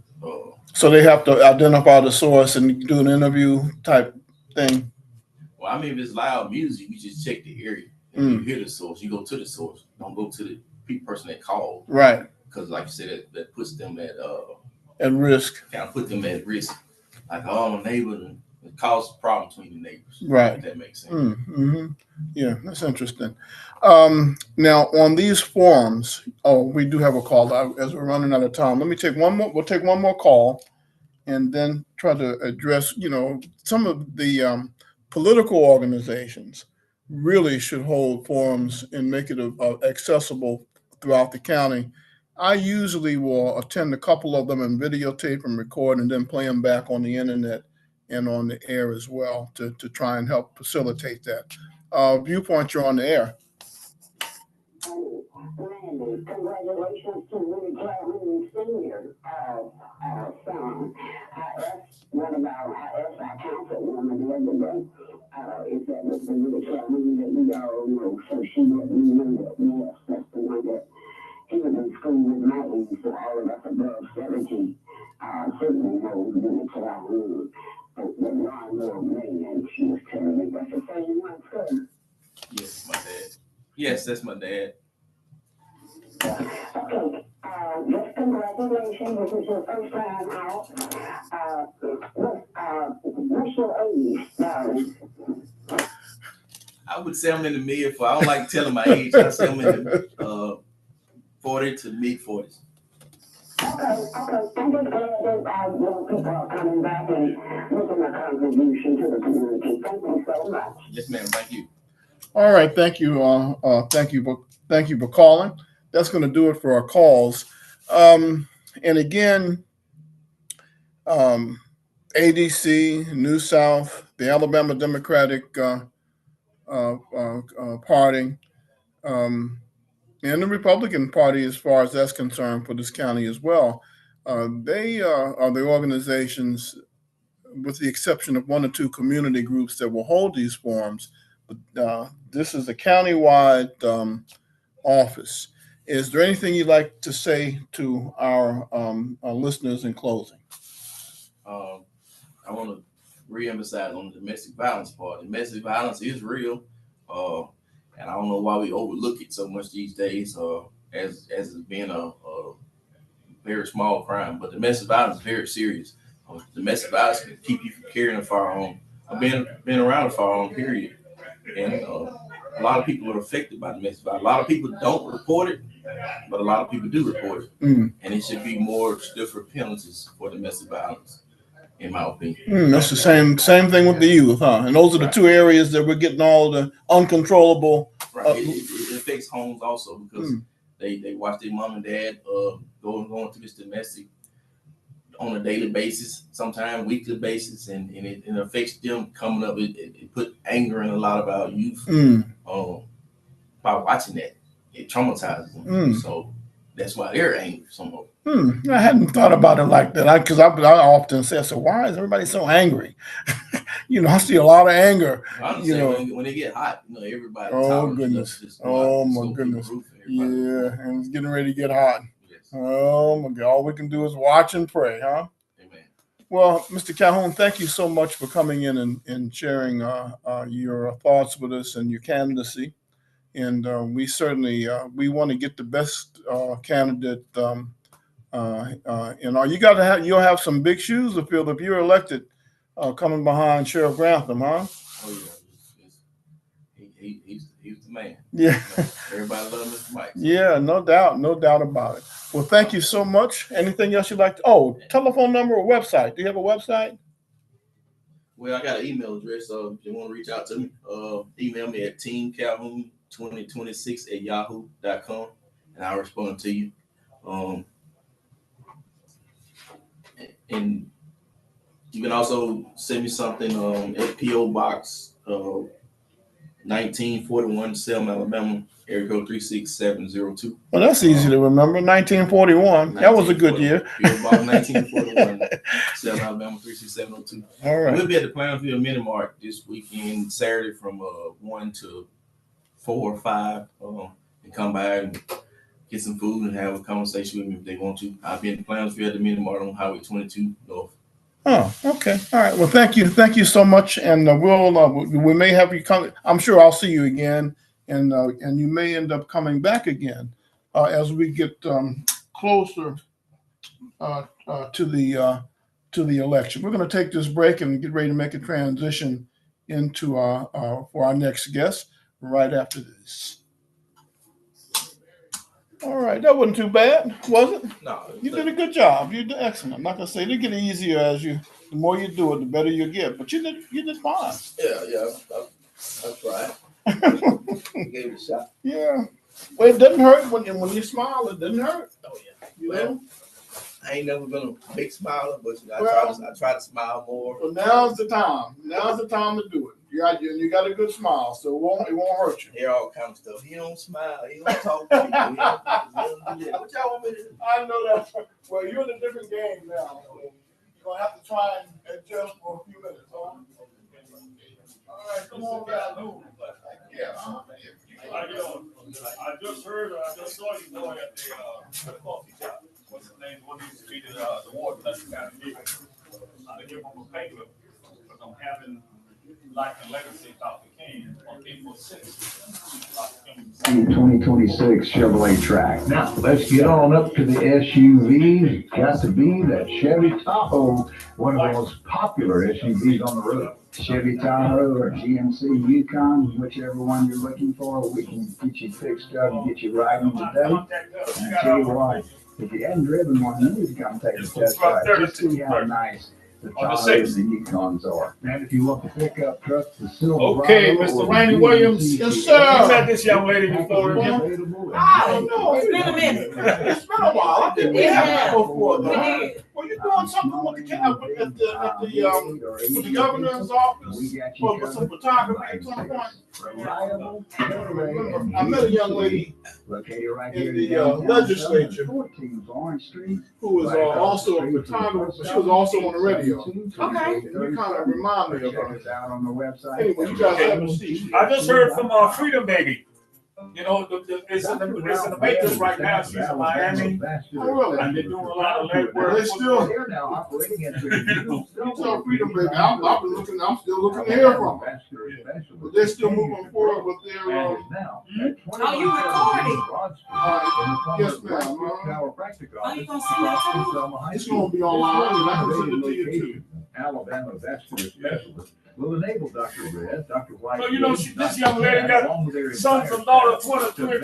so they have to identify the source and do an interview type thing. well, I mean, if it's loud music, you just check the area. And you hear the source, you go to the source. Don't go to the person that called. Right. Because, like you said, that puts them at risk. Kind of put them at risk. Like, oh, my neighbor, it causes a problem between the neighbors. Right. If that makes sense. Mm-hmm. Yeah, that's interesting. Now on these forums, we do have a call as we're running out of time. Let me take one more. We'll take one more call, and then try to address. Some of the political organizations really should hold forums and make it accessible throughout the county. I usually will attend a couple of them and videotape and record, and then play them back on the internet and on the air as well to try and help facilitate that. Viewpoint, you're on the air. Randy, congratulations to Willie Calhoun Sr. Son. I asked our councilwoman the other day, is that Mr. Willie Calhoun that we all know? So she let me know that, yes, that's the one that he was in school with my age, so all of us above 70 certainly know Willie Calhoun. But the lawnmower man, she was telling me that's the same one, sir. Yes, my dad. Yes, that's my dad. Okay, just congratulations. This is your first time out. What's your age, darling? I would say I'm in the mid. I don't like telling my age. I say I'm in the 40 to mid 40s. Okay. I'm just glad that people are coming back and making a contribution to the community. Thank you so much. Yes, ma'am. Thank you. All right, thank you. Thank you for calling. That's going to do it for our calls. And again, ADC, New South, the Alabama Democratic Party, and the Republican Party, as far as that's concerned, for this county as well. They are the organizations, with the exception of one or two community groups, that will hold these forums. But this is a countywide office. Is there anything you'd like to say to our listeners in closing? I want to re-emphasize on the domestic violence part. Domestic violence is real, and I don't know why we overlook it so much these days, as it being a very small crime. But domestic violence is very serious. Domestic violence can keep you from carrying a firearm, or being around a firearm, period. And a lot of people are affected by domestic violence. A lot of people don't report it, but a lot of people do report it. And it should be more stiffer penalties for domestic violence, in my opinion. That's the same thing with the youth, huh? And those are the two areas that we're getting all the uncontrollable. Right. It affects homes also, because they watch their mom and dad going through this domestic on a daily basis, sometimes weekly basis, and it affects them coming up. It put anger in a lot of our youth by watching that. It traumatizes them. So that's why they're angry so much. I hadn't thought about it like that. Because I often say, so why is everybody so angry? I see a lot of anger. When they get hot, everybody. Oh goodness! Oh my goodness! Yeah, and it's getting ready to get hot. Yes. Oh my God! All we can do is watch and pray, huh? Amen. Well, Mr. Calhoun, thank you so much for coming in and sharing your thoughts with us and your candidacy. And we certainly we want to get the best candidate. You'll have some big shoes to fill if you're elected, coming behind Sheriff Grantham, huh? Oh yeah, he's the man. Yeah, everybody loves Mr. Mike. Yeah, no doubt about it. Well, thank you so much. Anything else you'd like to? Oh, telephone number or website? Do you have a website? Well, I got an email address. So if you want to reach out to me, email me at teamcalhoun2026@yahoo.com, and I'll respond to you. And you can also send me something at P.O. Box 1941, Selma, Alabama, area code 36702. Well, that's easy to remember. 1941. That was a good year. P.O. Box 1941, Selma, Alabama, 36702. All right. We'll be at the Plainfield Mini Mart this weekend, Saturday, from 1 to 4 or 5, and come by and get some food and have a conversation with me if they want to. I'll be in Plainsville at the Mini Mart on Highway 22 North. Oh, okay. All right. Well, thank you so much, and we may have you come. I'm sure I'll see you again, and you may end up coming back again as we get closer to the election. We're going to take this break and get ready to make a transition into for our next guest right after this. All right, that wasn't too bad, was it? No, You did a good job. You did excellent. I'm not gonna say they get easier as the more you do it, the better you get. But you did fine. Yeah, I tried. Gave it a shot. Yeah. Well, it doesn't hurt when you smile. It doesn't hurt. Oh yeah. You Well, know. I ain't never been a big smiler, but I try to smile more. Well, now's the time. Now's the time to do it. You got a good smile, so it won't hurt you. Hear all kind of stuff. He don't smile. He don't talk to people. He don't do that. What y'all want me to do? I know that. Well, you're in a different game now. So you're gonna have to try and adjust for a few minutes. Huh? All right, come on back. Yeah. How you doing? I just saw you boy at the coffee shop. What's his name? What needs to be the water that you got to give him? I give him a paper, but I'm having like a legacy Dr. King on April 6th. 2026 Chevrolet Track. Now, let's get on up to the SUVs. Got to be that Chevy Tahoe, one of the most popular SUVs on the road. Chevy Tahoe or GMC Yukon, whichever one you're looking for, we can get you fixed up and get you riding today. And I tell you what, if you hadn't driven one, you need to come take a test drive. Just see how nice the Tahoes and Yukons are. And if you want the pickup truck, the Silverado. Okay, Mr. Randy Williams. Yes, sir. You met this young lady before. I don't know. It's been a minute. It's been a while. I think we Yeah. have before. We Though. did. Were you doing something with the governor's office for some photography at some point? Reliable, I met a young lady located right in here the downtown legislature 14 Orange Street. who was also a photographer, but she was also on the radio. Okay. And you kind of remind me of Check her. us out on the website. Anyway, you guys have a seat. I just heard from Freedom Baby. You know, it's in the makers right now. She's in Miami. And they're doing a lot of legwork. Well, they still- Here now operating at You tell Freedom Baby, I'm still looking to hear from them. But they're still moving forward with their, Oh, you recording? yes, ma'am. Oh, you gonna send that to me? It's gonna be online, and I can send it to you too. Alabama vascular specialist will enable Dr. Red, Dr. White. So, you know, this young lady got sons and daughters, 23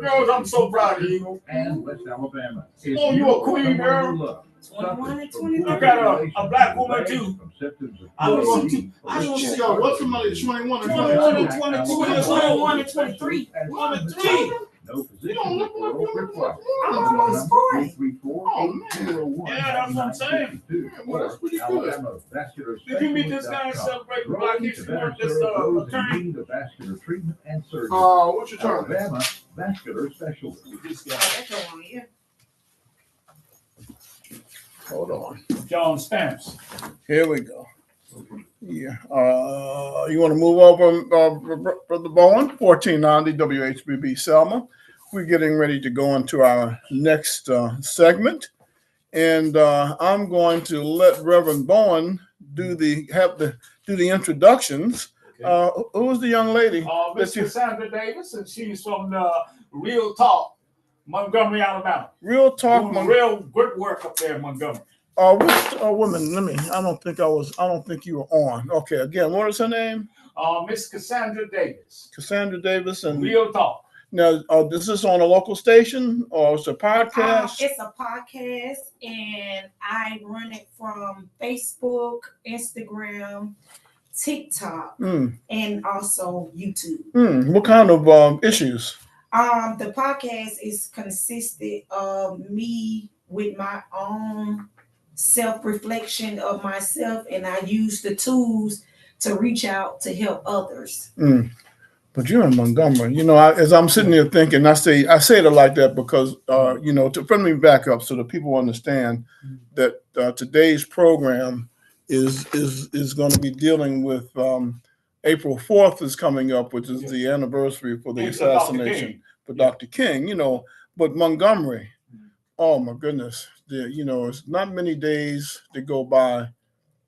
girls. I'm so proud of you. And West Alabama. Oh, you a queen, girl. 21 and 23. I got a black woman, too. I was gonna teach. She got what's somebody 21 and 21 and 22. 22, 21 and 23. 1 and 3. No You don't look like you're required. I'm almost 40. Oh, man. Yeah, that's what I'm saying. Well, that's pretty good. Did you meet this guy celebrating Black History Month, this attorney? The vascular treatment and surgery. What's your turn? Alabama vascular specialist. This guy, That's the one, yeah. Hold on. John Stamps. Here we go. Yeah. You want to move over, Brother Bowen? 1490 WHBB Selma. We're getting ready to go into our next segment, and I'm going to let Reverend Bowen do the introductions. Who is the young lady? Miss Cassandra Davis, and she's from Real Talk, Montgomery, Alabama. Real Talk. Doing real good work up there in Montgomery. Which woman? I don't think you were on. Okay. Again, what is her name? Miss Cassandra Davis. Cassandra Davis and Real Talk. Now, is this on a local station or it's a podcast? It's a podcast, and I run it from Facebook, Instagram, TikTok, and also YouTube. What kind of issues? The podcast is consisted of me with my own self-reflection of myself, and I use the tools to reach out to help others. But you're in Montgomery. You know, as I'm sitting here thinking, I say it like that because let me back up so that people understand that today's program is going to be dealing with April 4th is coming up, which is the anniversary for the assassination for Dr. King. You know, But Montgomery, oh my goodness, it's not many days that go by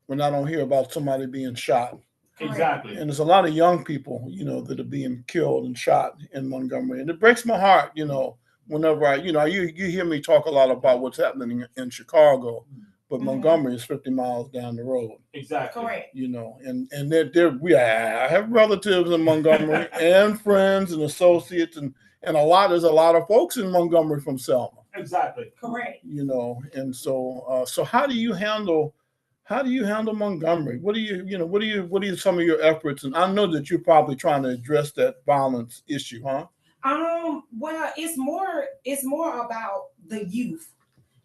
when I don't hear about somebody being shot. Exactly. And there's a lot of young people, that are being killed and shot in Montgomery. And it breaks my heart, whenever you hear me talk a lot about what's happening in Chicago, but Montgomery is 50 miles down the road. Exactly. Correct. And I have relatives in Montgomery and friends and associates and there's a lot of folks in Montgomery from Selma. Exactly. Correct. And so how do you handle Montgomery? What are some of your efforts? And I know that you're probably trying to address that violence issue, huh? Well, it's more about the youth.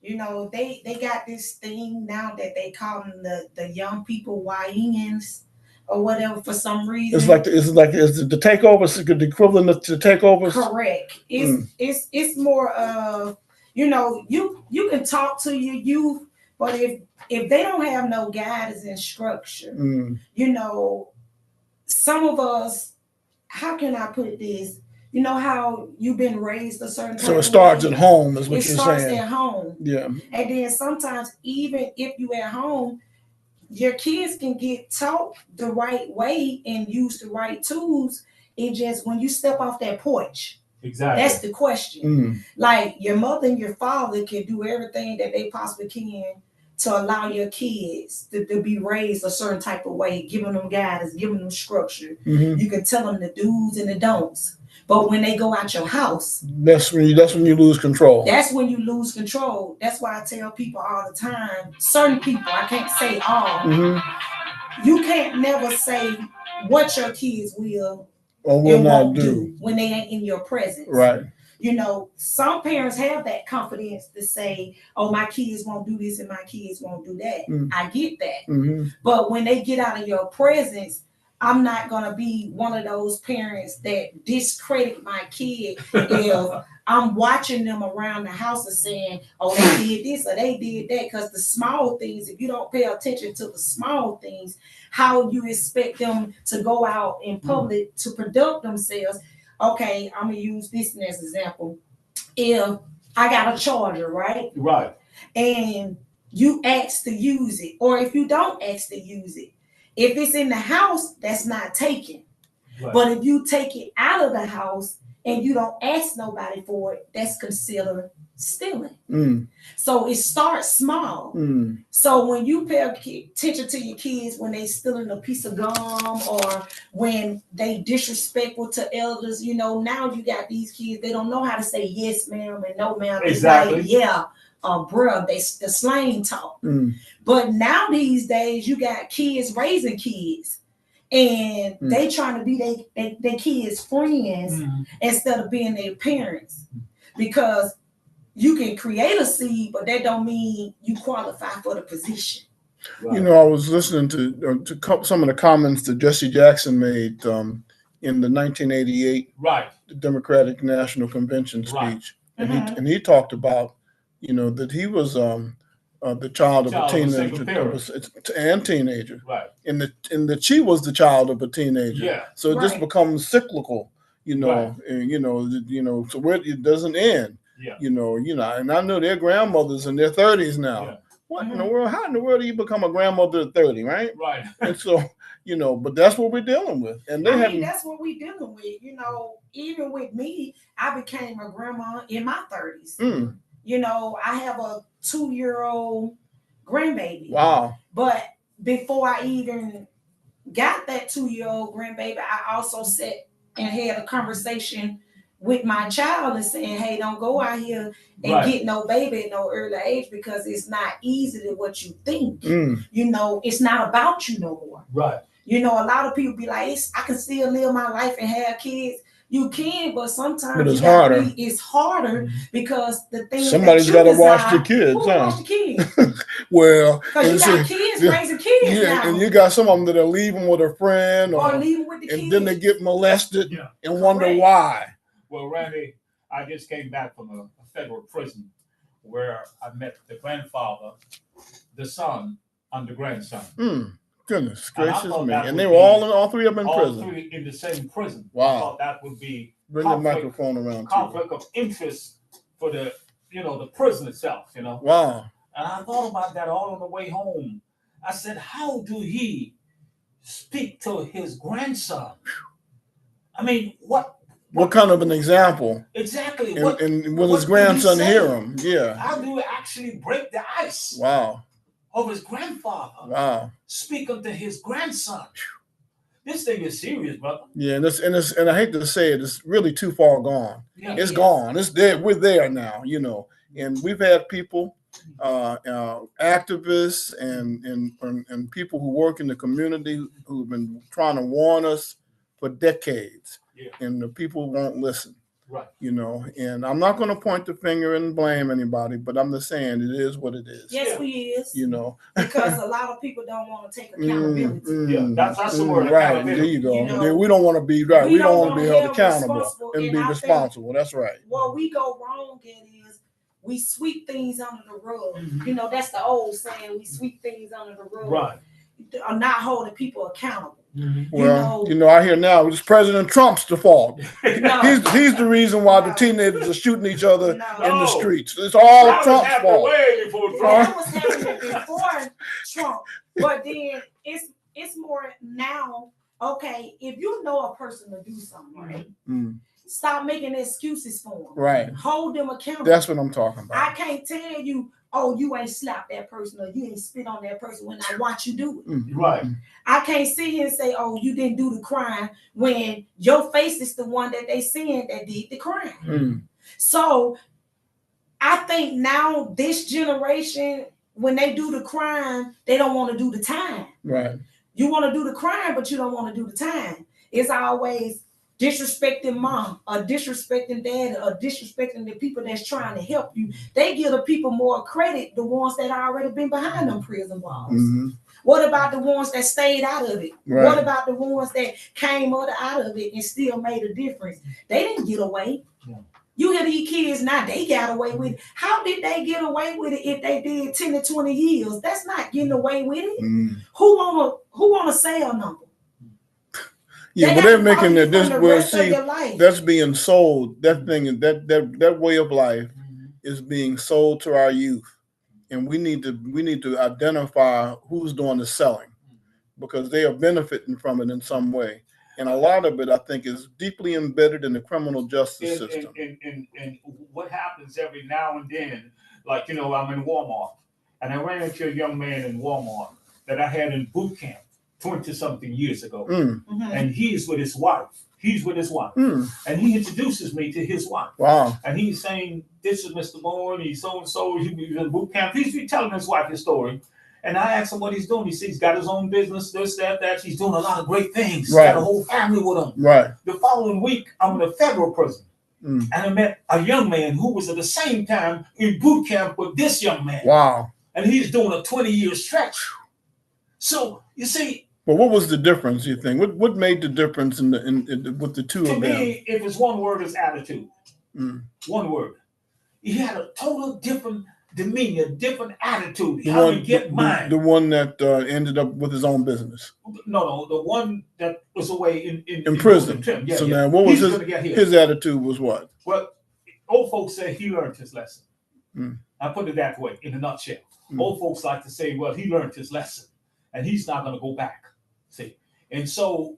They got this thing now that they call them the young people YNs or whatever for some reason. Is the takeovers the equivalent to takeovers? Correct. It's more of you can talk to your youth, but if they don't have no guidance and structure, some of us, how can I put this? You know how you've been raised a certain type So it starts at home, is what it you're starts saying. at home. Yeah. And then sometimes even if you at home, your kids can get taught the right way and use the right tools. It just when you step off that porch. Exactly. That's the question. Like your mother and your father can do everything that they possibly can to allow your kids to be raised a certain type of way, giving them guidance, giving them structure. You can tell them the do's and the don'ts. But when they go out your house, that's when you lose control. That's when you lose control. That's why I tell people all the time, certain people, I can't say all, you can't never say what your kids will or will not do when they ain't in your presence. Right. Some parents have that confidence to say, oh, my kids won't do this and my kids won't do that. I get that. But when they get out of your presence, I'm not going to be one of those parents that discredit my kid if I'm watching them around the house and saying, oh, they did this or they did that. Because the small things, if you don't pay attention to the small things, how you expect them to go out in public to conduct themselves. Okay, I'm going to use this as an example. If I got a charger, right? Right. And you ask to use it, or if you don't ask to use it, if it's in the house, that's not taken. Right. But if you take it out of the house and you don't ask nobody for it, that's considered stealing. So it starts small. So when you pay attention to your kids when they stealing a piece of gum or when they disrespectful to elders, now you got these kids, they don't know how to say yes, ma'am, and no, ma'am. Exactly. It's like, yeah, bruh, the slang talk. But now these days, you got kids raising kids. And they trying to be their kids' friends instead of being their parents. Because you can create a seed, but that don't mean you qualify for the position. Right. I was listening to some of the comments that Jesse Jackson made in the 1988 Democratic National Convention speech. And he talked about, that he was the child of a teenager. Right. And that she was the child of a teenager. Yeah. So it just becomes cyclical, and so where it doesn't end. Yeah. And I know their grandmothers in their 30s now. Yeah. What in the world? How in the world do you become a grandmother at 30, right? Right. And so, but that's what we're dealing with. And that's what we're dealing with. Even with me, I became a grandma in my 30s. I have a 2-year-old grandbaby. Wow. But before I even got that 2-year-old grandbaby, I also sat and had a conversation with my child and saying, hey, don't go out here and get no baby at no early age because it's not easy to what you think. It's not about you no more. Right. A lot of people be like, I can still live my life and have kids. You can, but sometimes it's harder. It's harder because the thing somebody's got to watch the kids. Who watch the kids? Well, because you got kids raising kids now. And you got some of them that are leaving with a friend or leaving with the kids, and then they get molested and wonder why. Well, Randy, I just came back from a federal prison where I met the grandfather, the son, and the grandson. Goodness gracious me. And they were all three of them in prison. All three in the same prison. Wow. I thought that would be bring the microphone around. Conflict of interest for the, the prison itself, Wow. And I thought about that all on the way home. I said, how do he speak to his grandson? I mean, What kind of an example? Exactly. And will his grandson hear him? Yeah. How do you actually break the ice? Wow. Of his grandfather? Wow. Speak unto his grandson. This thing is serious, brother. Yeah, and I hate to say it, it's really too far gone. Yeah, it's gone. It's dead. We're there now, And we've had people, activists, and people who work in the community who've been trying to warn us for decades, and the people won't listen. Right. And I'm not going to point the finger and blame anybody, but I'm just saying it is what it is. Yes, we is. Because a lot of people don't want to take accountability. That's the word. Right. There you go. We don't want to be right. We don't want to be held accountable and be responsible. That's right. What we go wrong at is we sweep things under the rug. That's the old saying. We sweep things under the rug. Right. Are not holding people accountable. Well, I hear now it's President Trump's fault. No. He's the reason why the teenagers are shooting each other in the streets. It's all Trump's fault. That was happening before Trump, but then it's more now. Okay, if you know a person to do something, right? Stop making excuses for them. Right. Hold them accountable. That's what I'm talking about. I can't tell you, oh, you ain't slapped that person or you ain't spit on that person when I watch you do it. Right. I can't sit here and say, oh, you didn't do the crime when your face is the one that they saying that did the crime. So I think now this generation, when they do the crime, they don't want to do the time. Right. You want to do the crime, but you don't want to do the time. It's always disrespecting mom, or disrespecting dad, or disrespecting the people that's trying to help you. They give the people more credit, the ones that already been behind them prison walls. What about the ones that stayed out of it? Right. What about the ones that came out of it and still made a difference? They didn't get away. You hear these kids now, they got away with it. How did they get away with it if they did 10 to 20 years? That's not getting away with it. Who wanna sell number? Yeah, but they're making that this where see that's being sold. That thing, that way of life is being sold to our youth, and we need to identify who's doing the selling, because they are benefiting from it in some way, and a lot of it I think is deeply embedded in the criminal justice system. And what happens every now and then, like I'm in Walmart, and I ran into a young man in Walmart that I had in boot camp 20-something years ago. And he's with his wife. And he introduces me to his wife. Wow. And he's saying, this is Mr. Moore, he's so-and-so, he's in boot camp. He's telling his wife his story. And I asked him what he's doing. He says he's got his own business, this, that. He's doing a lot of great things. He's got a whole family with him. Right. The following week, I'm in a federal prison. And I met a young man who was at the same time in boot camp with this young man. Wow. And he's doing a 20-year stretch. So, you see, well, what was the difference, you think? What made the difference in with the two of them? To me, if it's one word, it's attitude. One word. He had a total different demeanor, different attitude. How to get mine. The one that ended up with his own business. No, the one that was away in prison. Yeah, now, what was his attitude was what? Well, old folks say he learned his lesson. I put it that way, in a nutshell. Old folks like to say, well, he learned his lesson, and he's not going to go back. See, and so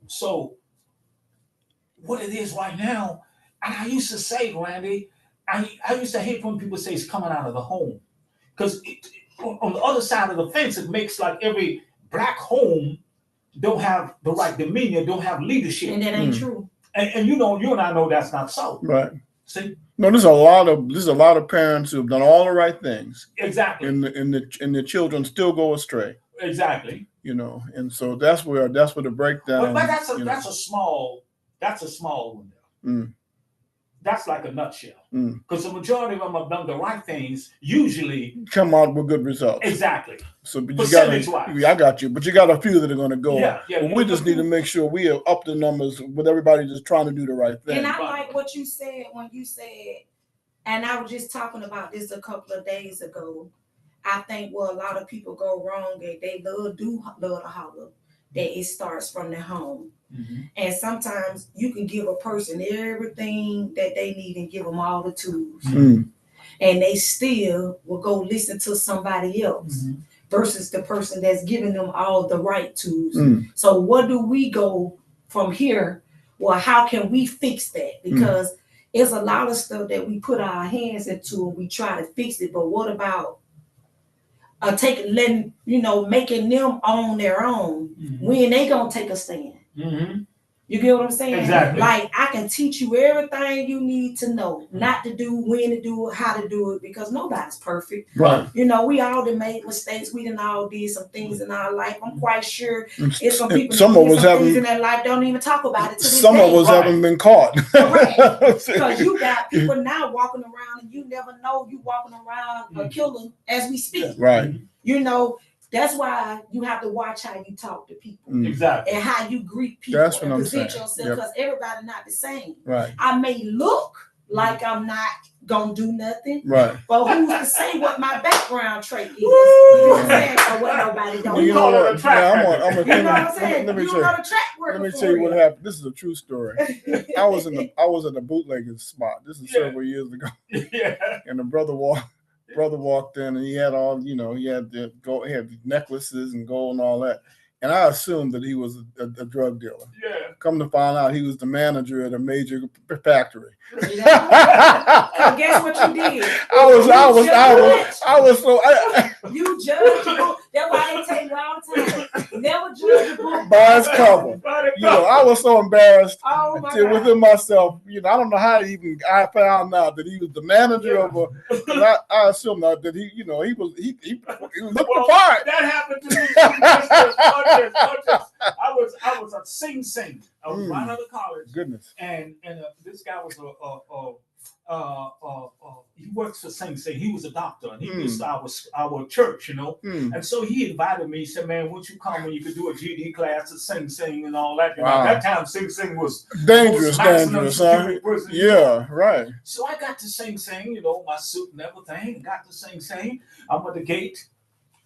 what it is right now, and I used to say, Randy, I used to hate when people say it's coming out of the home, because on the other side of the fence, it makes like every black home don't have the right demeanor, don't have leadership, and that ain't true. And you and I know that's not so. Right. See. No, there's a lot of parents who have done all the right things. Exactly. And the children still go astray. Exactly. And so that's where the breakdown. But that's a small window. That's like a nutshell. Because the majority of them have done the right things, usually come out with good results. Exactly. So but I got you. But you got a few that are going to go. Yeah. But we just need to make sure we are up the numbers with everybody just trying to do the right thing. And I like what you said when you said, and I was just talking about this a couple of days ago. I think where a lot of people go wrong is they love to holler, that it starts from the home. And sometimes you can give a person everything that they need and give them all the tools. and they still will go listen to somebody else versus the person that's giving them all the right tools. So what do we go from here? Well, how can we fix that? Because it's a lot of stuff that we put our hands into and we try to fix it. But what about making them on their own when they gonna take a stand? You get what I'm saying? Exactly. Like, I can teach you everything you need to know, not to do, when to do it, how to do it, because nobody's perfect. Right. You know, we all done made mistakes. We done all did some things in our life. I'm quite sure it's some people some that of did us some haven't, things in their life don't even talk about it to this some day. of us haven't been caught. Correct. Because you got people now walking around and you never know you walking around a killer as we speak. Right. You know, that's why you have to watch how you talk to people. Exactly. And how you greet people. That's what and I'm present saying. yourself, because everybody not the same. Right. I may look like I'm not gonna do nothing, Right. but who's to say what my background trait is? You know what I'm saying? Or what nobody don't. You know what? I'm a, You know what I'm saying? let me You tell know the track let record me for tell you what real. happened. This is a true story. I was at a bootlegging spot. This is several years ago. And the brother walked in, and he had all, he had the gold, he had the necklaces and gold and all that. And I assumed that he was a drug dealer. Yeah. Come to find out, he was the manager at a major factory. So guess what you did? I was so. You judge the book. That's why I tell you all the time. Never judge the book by its cover. I was so embarrassed within myself. I don't know how I found out that he was the manager of a. I assumed that he, he looked the part. That happened to me. I was at Sing Sing. I was right out of college. Goodness. And this guy was he works for Sing Sing. He was a doctor, and he was our church, And so he invited me. He said, "Man, won't you come when you could do a GD class at Sing Sing and all that?" Wow. At that time, Sing Sing was dangerous, huh? Yeah, right. So I got to Sing Sing, my suit and everything. Got to Sing Sing. I'm at the gate,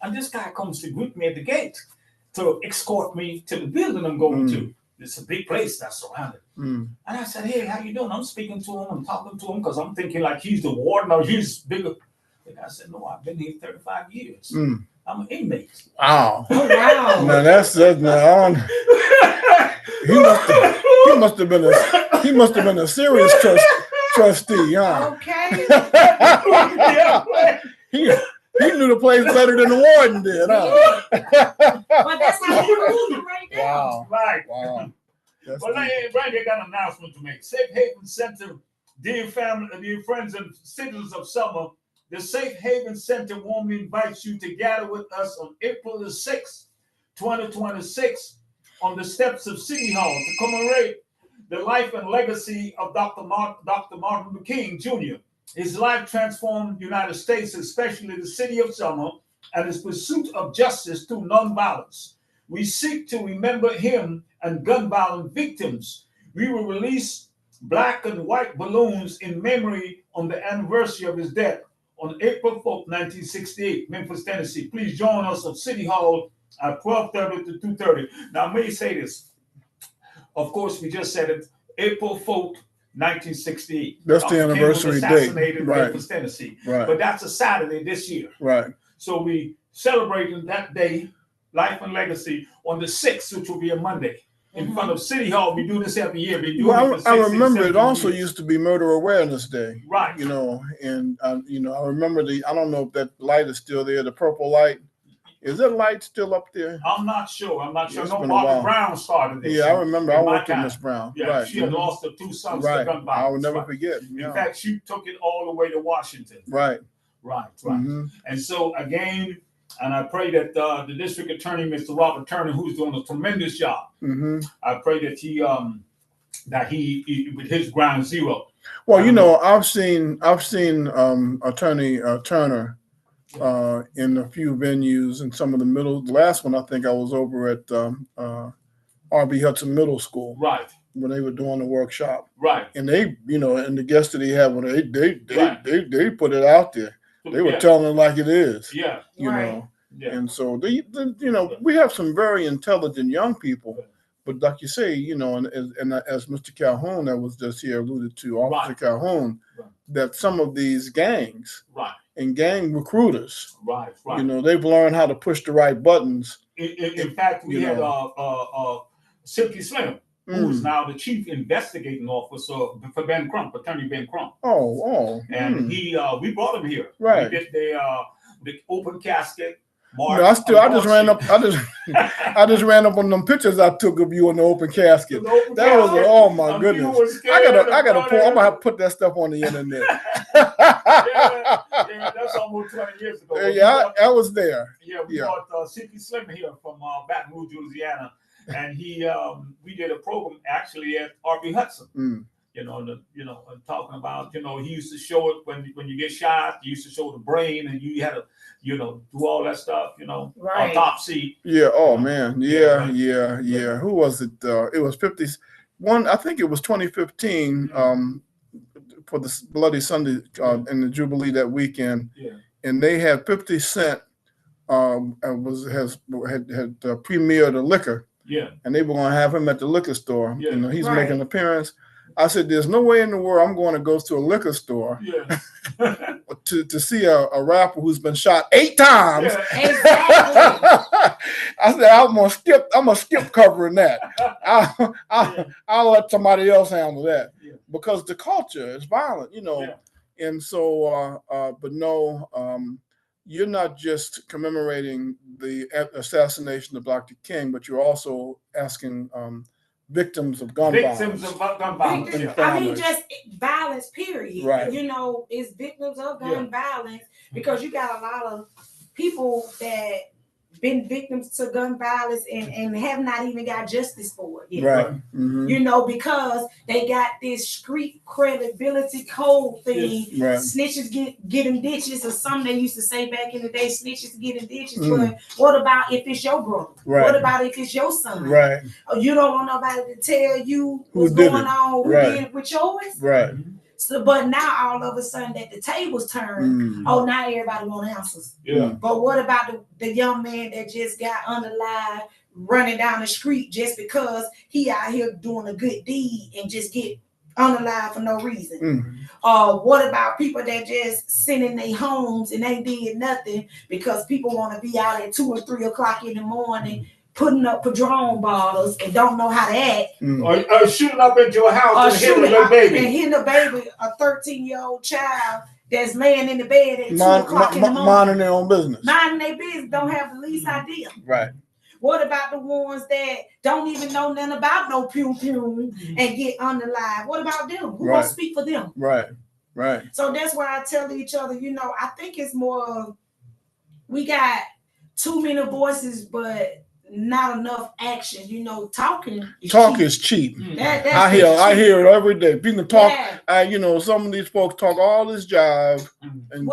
and this guy comes to greet me at the gate to escort me to the building I'm going to. It's a big place that's surrounded. And I said, "Hey, how you doing?" I'm speaking to him. I'm talking to him because I'm thinking like he's the warden or he's bigger. The guy said, "No, I've been here 35 years. I'm an inmate." Wow. Oh, wow. Now that's now. He must have been a serious trustee, huh? Okay. He knew the place better than the warden did, huh? But that's how you move it right now. Wow. Right. Wow. Well, Brandy got an announcement to make. Safe Haven Center, dear family, dear friends and citizens of Summer, the Safe Haven Center warmly invites you to gather with us on April the 6th, 2026, on the steps of City Hall to commemorate the life and legacy of Dr. Martin Luther King Jr. His life transformed the United States, especially the city of Summer, and his pursuit of justice through nonviolence. We seek to remember him and gun violence victims. We will release black and white balloons in memory on the anniversary of his death on April 4th, 1968, Memphis, Tennessee. Please join us at City Hall at 12:30 to 2:30. Now, I may say this. Of course, we just said it, April 4th, 1968. That's the anniversary date. Assassinated in Right. Memphis, Tennessee. Right. But that's a Saturday this year. Right. So we celebrating that day, life and legacy, on the 6th, which will be a Monday. In front of City Hall, we do this every year. I remember it also used to be Murder Awareness Day. Right. And I remember I don't know if that light is still there, the purple light. Is that light still up there? I'm not sure. It's No, been a Barbara while. Brown started this. Yeah, I remember. I worked with time. Miss Brown. Yeah, right. she had lost her 2 sons right. to gun violence. I will never right. forget. In fact, she took it all the way to Washington. Right. Right. And so again, and I pray that the district attorney, Mr. Robert Turner, who's doing a tremendous job, I pray that he with his ground zero. Well, I've seen Attorney Turner in a few venues, and some of the the last one I think I was over at R.B. Hudson Middle School. Right. When they were doing the workshop. Right. And they, and the guests that he had, when they put it out there. They were telling it like it is. Yeah. You know. Yeah. And so we have some very intelligent young people, But like you say, you know, and as Mr. Calhoun that was just here alluded to, Officer Right. Calhoun, Right. that some of these gangs Right. and gang recruiters, Right. Right. you know, they've learned how to push the right buttons. In fact, we you had know. Silky Slim, who is now the chief investigating officer for Ben Crump, Attorney Ben Crump. And he, we brought him here. Right. We did the open casket. No, I just ran up. I just ran up on them pictures I took of you in the open casket. That was oh my goodness. I gotta pull. I'm gonna have to put that stuff on the internet. yeah, that's almost 20 years ago. Yeah, I was there. Yeah, we brought Silky Slim here from Baton Rouge, Louisiana, and we did a program actually at R.B. Hudson. You know, and talking about, you know, he used to show it when you get shot. He used to show the brain, and you had to, you know, do all that stuff. You know, autopsy. Yeah. Oh man. Yeah. Who was it? It was 51. I think it was 2015. For the Bloody Sunday and the Jubilee that weekend. Yeah. And they had 50 Cent had premiered a liquor. Yeah. And they were going to have him at the liquor store. Yeah. You know, he's making an appearance. I said, "There's no way in the world I'm going to go to a liquor store to see a rapper who's been shot 8 times." Yeah, exactly. I said, "I'm gonna skip covering that. I'll let somebody else handle that because the culture is violent, you know." Yeah. And so, but no, you're not just commemorating the assassination of Dr. King, but you're also asking victims of gun violence. I mean, just violence, period. Right. You know, it's victims of gun violence because you got a lot of people that been victims to gun violence and have not even got justice for it yet. Right. Mm-hmm. You know, because they got this street credibility code thing. Right. Snitches get in ditches, or something they used to say back in the day, snitches get in ditches. But what about if it's your brother? Right. What about if it's your son? Right. You don't want nobody to tell you what's going on with yours? Right. So, but now all of a sudden that the tables turn, now everybody want answers. Yeah. But what about the young man that just got unalive running down the street just because he out here doing a good deed and just get unalive for no reason? What about people that just sit in their homes and they did nothing because people want to be out at 2 or 3 o'clock in the morning putting up Padron bottles and don't know how to act. Or shooting up into your house and hitting a little baby. And hitting a baby, a 13-year-old child that's laying in the bed at 2 o'clock in the morning. Minding their own business. Minding their business, don't have the least idea. Right. What about the ones that don't even know nothing about no pew and get unalive? What about them? Who gonna speak for them? Right. Right. So that's why I tell each other, you know, I think it's more of we got too many voices, but not enough action. You know, talking is cheap. I hear it every day. People talk. You know, some of these folks talk all this jive and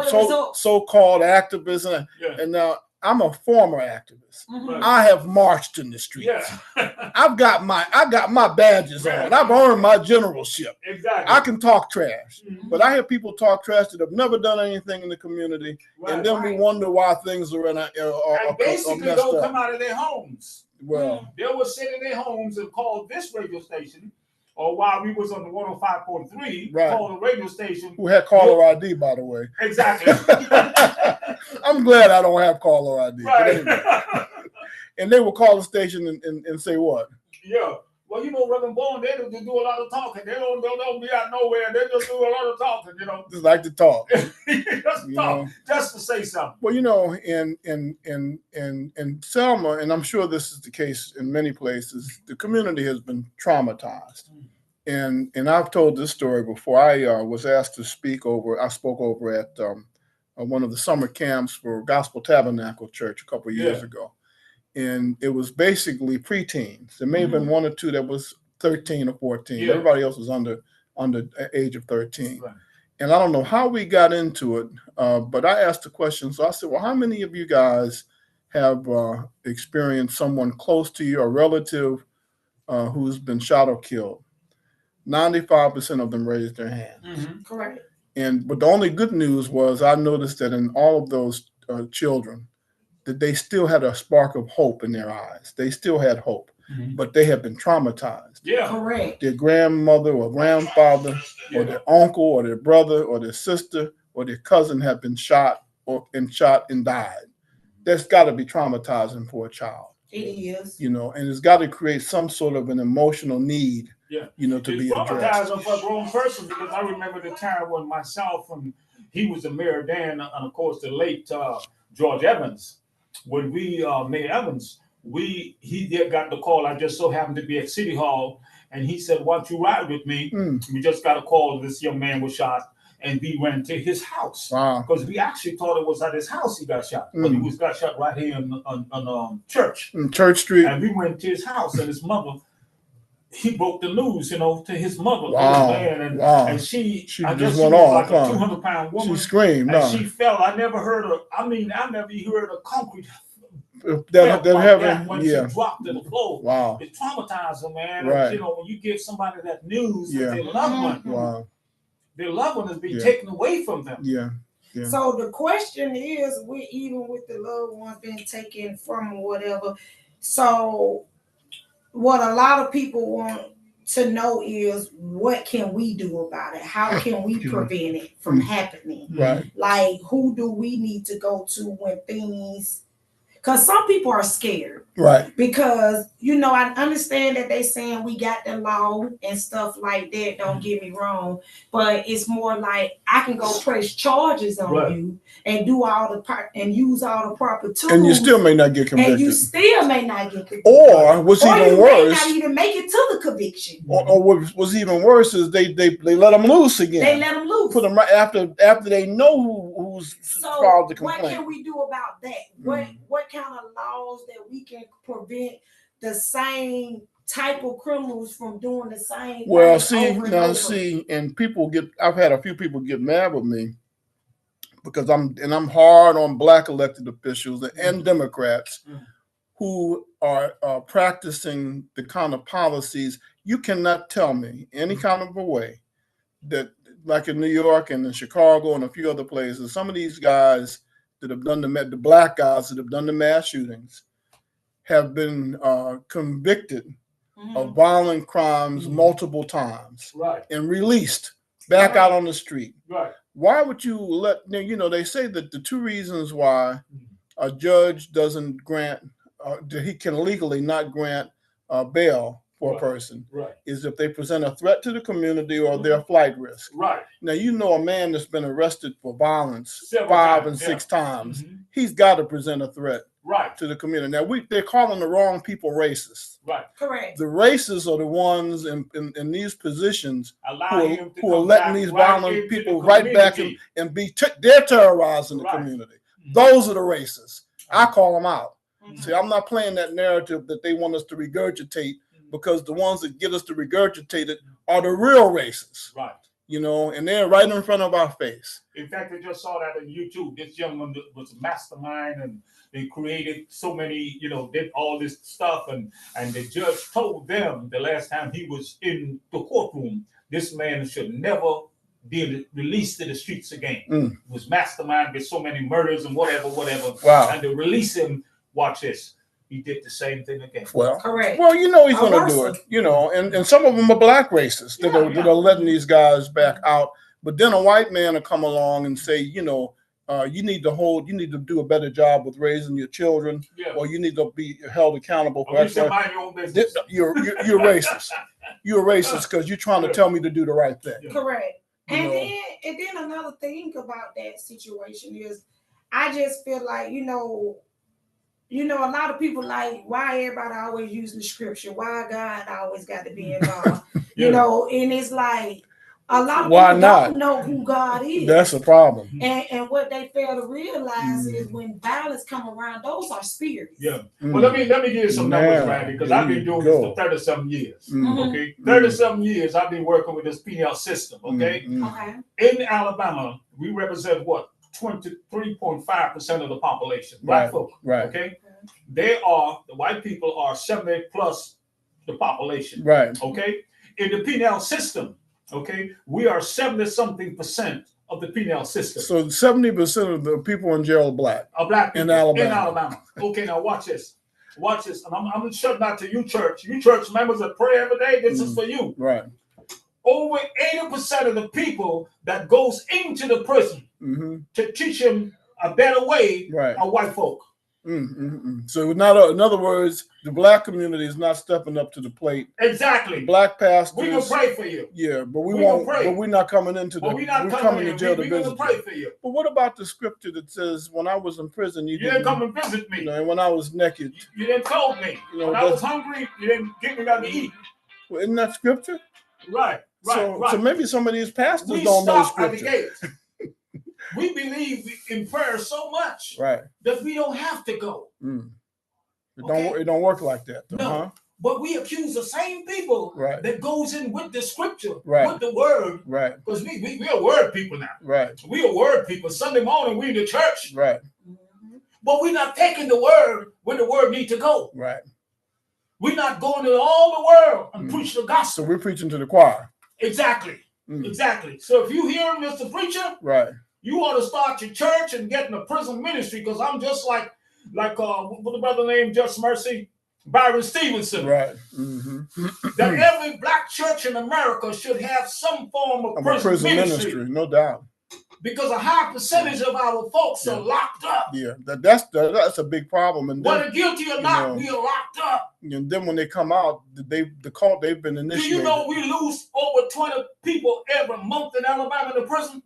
so-called activists, and now I'm a former activist. I have marched in the streets. Yeah. I've got my badges on. I've earned my generalship. Exactly. I can talk trash, but I hear people talk trash that have never done anything in the community, and then we wonder why things are basically don't come out of their homes. Well, they will sit in their homes and call this radio station. Or while we was on the 105.3, called the radio station. Who had caller ID, by the way. Exactly. I'm glad I don't have caller ID. Right. Anyway. And they will call the station and say what? Yeah. Well, you know, Reverend Bowen, they do a lot of talking. They don't be out nowhere. They just do a lot of talking, you know. Just like to talk. Just to say something. Well, you know, in Selma, and I'm sure this is the case in many places, the community has been traumatized. And I've told this story before. I was asked to speak over. I spoke over at one of the summer camps for Gospel Tabernacle Church a couple of years ago, and it was basically preteens. There may have been 1 or 2 that was 13 or 14. Yeah. Everybody else was under age of 13. Right. And I don't know how we got into it, but I asked the question. So I said, "Well, how many of you guys have experienced someone close to you, a relative who's been shot or killed?" 95% of them raised their hands. Correct. But the only good news was I noticed that in all of those children, that they still had a spark of hope in their eyes. They still had hope. but they have been traumatized. Yeah. Correct. Their grandmother or grandfather or their uncle or their brother or their sister or their cousin have been shot and died. That's got to be traumatizing for a child. It is. You know, and it's got to create some sort of an emotional need, Yeah. you know, to be addressed. Traumatizing for a grown person, because I remember the time when myself and he was the mayor then, and of course the late George Evans, when we Mayor Evans, he got the call. I just so happened to be at City Hall, and he said, "Why don't you ride with me?" We just got a call. This young man was shot, and we went to his house. Wow. Because we actually thought it was at his house he got shot, but he got shot right here on Church. Church Street. And we went to his house, and his mother, he broke the news, you know, to his mother. Wow. And she I guess just she went was off, like a 200-pound woman. She screamed. And she fell. I never heard of, I never heard of concrete that that when yeah. she dropped to the floor. Wow. It's traumatizing, man. Right. And, you know, when you give somebody that news Yeah. that their loved one, Wow. their loved one is being taken away from them. Yeah. Yeah. So the question is, even with the loved ones being taken from or whatever, so what a lot of people want to know is, what can we do about it? How can we prevent it from happening? Right. Like, who do we need to go to when things, because some people are scared. Right. Because, you know, I understand that they saying we got the law and stuff like that. Don't get me wrong. But it's more like, I can go press charges on you and do all the and use all the proper tools. And you still may not get convicted. And you still may not get convicted. Or what's even worse, may not even make it to the conviction. Or what was even worse is they let them loose again. They let them loose. Put them right after they know who's filed the complaint. What can we do about that? What kind of laws that we can prevent the same type of criminals from doing the same thing and people I've had a few people get mad with me because I'm hard on black elected officials and Democrats who are practicing the kind of policies. You cannot tell me any kind of a way that, like in New York and in Chicago and a few other places, some of these guys that have done the black guys that have done the mass shootings have been convicted of violent crimes multiple times and released back out on the street. Right. Why would you they say that the two reasons why a judge doesn't grant, that he can legally not grant bail for a person is if they present a threat to the community or they're a flight risk. Right. Now, you know, a man that's been arrested for violence 5 and 6 times, he's got to present a threat to the community. Now, they're calling the wrong people racist. Right. Correct. The racists are the ones in these positions who are letting these violent people right back and they're terrorizing the community. Those are the racists. I call them out. See, I'm not playing that narrative that they want us to regurgitate, because the ones that get us to regurgitate it are the real racists. Right. You know, and they're right in front of our face. In fact, I just saw that on YouTube. This gentleman was a mastermind, and they created so many, did all this stuff. And the judge told them the last time he was in the courtroom, this man should never be released to the streets again. It was mastermind with so many murders and whatever. Wow. And to release him, watch this. He did the same thing again. Well, correct. Well, he's going to do it, and some of them are black racists that are letting these guys back out. But then a white man will come along and say, you need to do a better job with raising your children, or you need to be held accountable for that. Mind your own business. You're racist. You're racist because you're trying to tell me to do the right thing. Correct. And then another thing about that situation is, I just feel like, a lot of people like, why everybody always using the scripture? Why God always got to be involved? And it's like, a lot of people don't know who God is. That's a problem. And what they fail to realize is when violence come around, those are spirits. Yeah. Well, let me give you some numbers, Randy, because I've been doing this for 30-something years. Okay, 30-something years I've been working with this penal system. Okay. Okay. In Alabama, we represent what? 23.5% of the population, black folk. Right. Okay. The white people are 70 plus the population. Right. Okay. In the penal system, okay, we are 70-something% of the penal system. So 70% of the people in jail are black. Are black people in Alabama. In Alabama. Okay, now watch this. Watch this. And I'm shutting out to you, church. You church members that pray every day. This is for you. Right. Over 80% of the people that goes into the prison to teach them a better way are white folk. So in other words, the black community is not stepping up to the plate. Exactly. The black pastors. We can pray for you. Yeah, but we won't. But we're not coming into the. We're coming to jail to visit. We're gonna pray for you. But what about the scripture that says, "When I was in prison, you didn't come and visit me. You know, and when I was naked, you didn't clothe me. You know, when I was hungry, you didn't give me nothing to eat." Well, isn't that scripture? Right. So maybe some of these pastors don't know scripture. We believe in prayer so much that we don't have to go. It don't work like that. Though, no, but we accuse the same people that goes in with the scripture, with the word, because we are word people now. We are word people. Sunday morning we in the church, but we're not taking the word where the word needs to go. We're not going to all the world and preach the gospel. So we're preaching to the choir. Exactly. Exactly. So if you hear Mr. Preacher, you ought to start your church and get in the prison ministry, because I'm just like what the brother named Just Mercy, Byron Stevenson. That every black church in America should have some form of prison ministry. No doubt. Because a high percentage of our folks are locked up. Yeah, that's a big problem. And whether guilty or not, we are locked up. And then when they come out, they've been initiated. Do you know we lose over 20 people every month in Alabama in the prison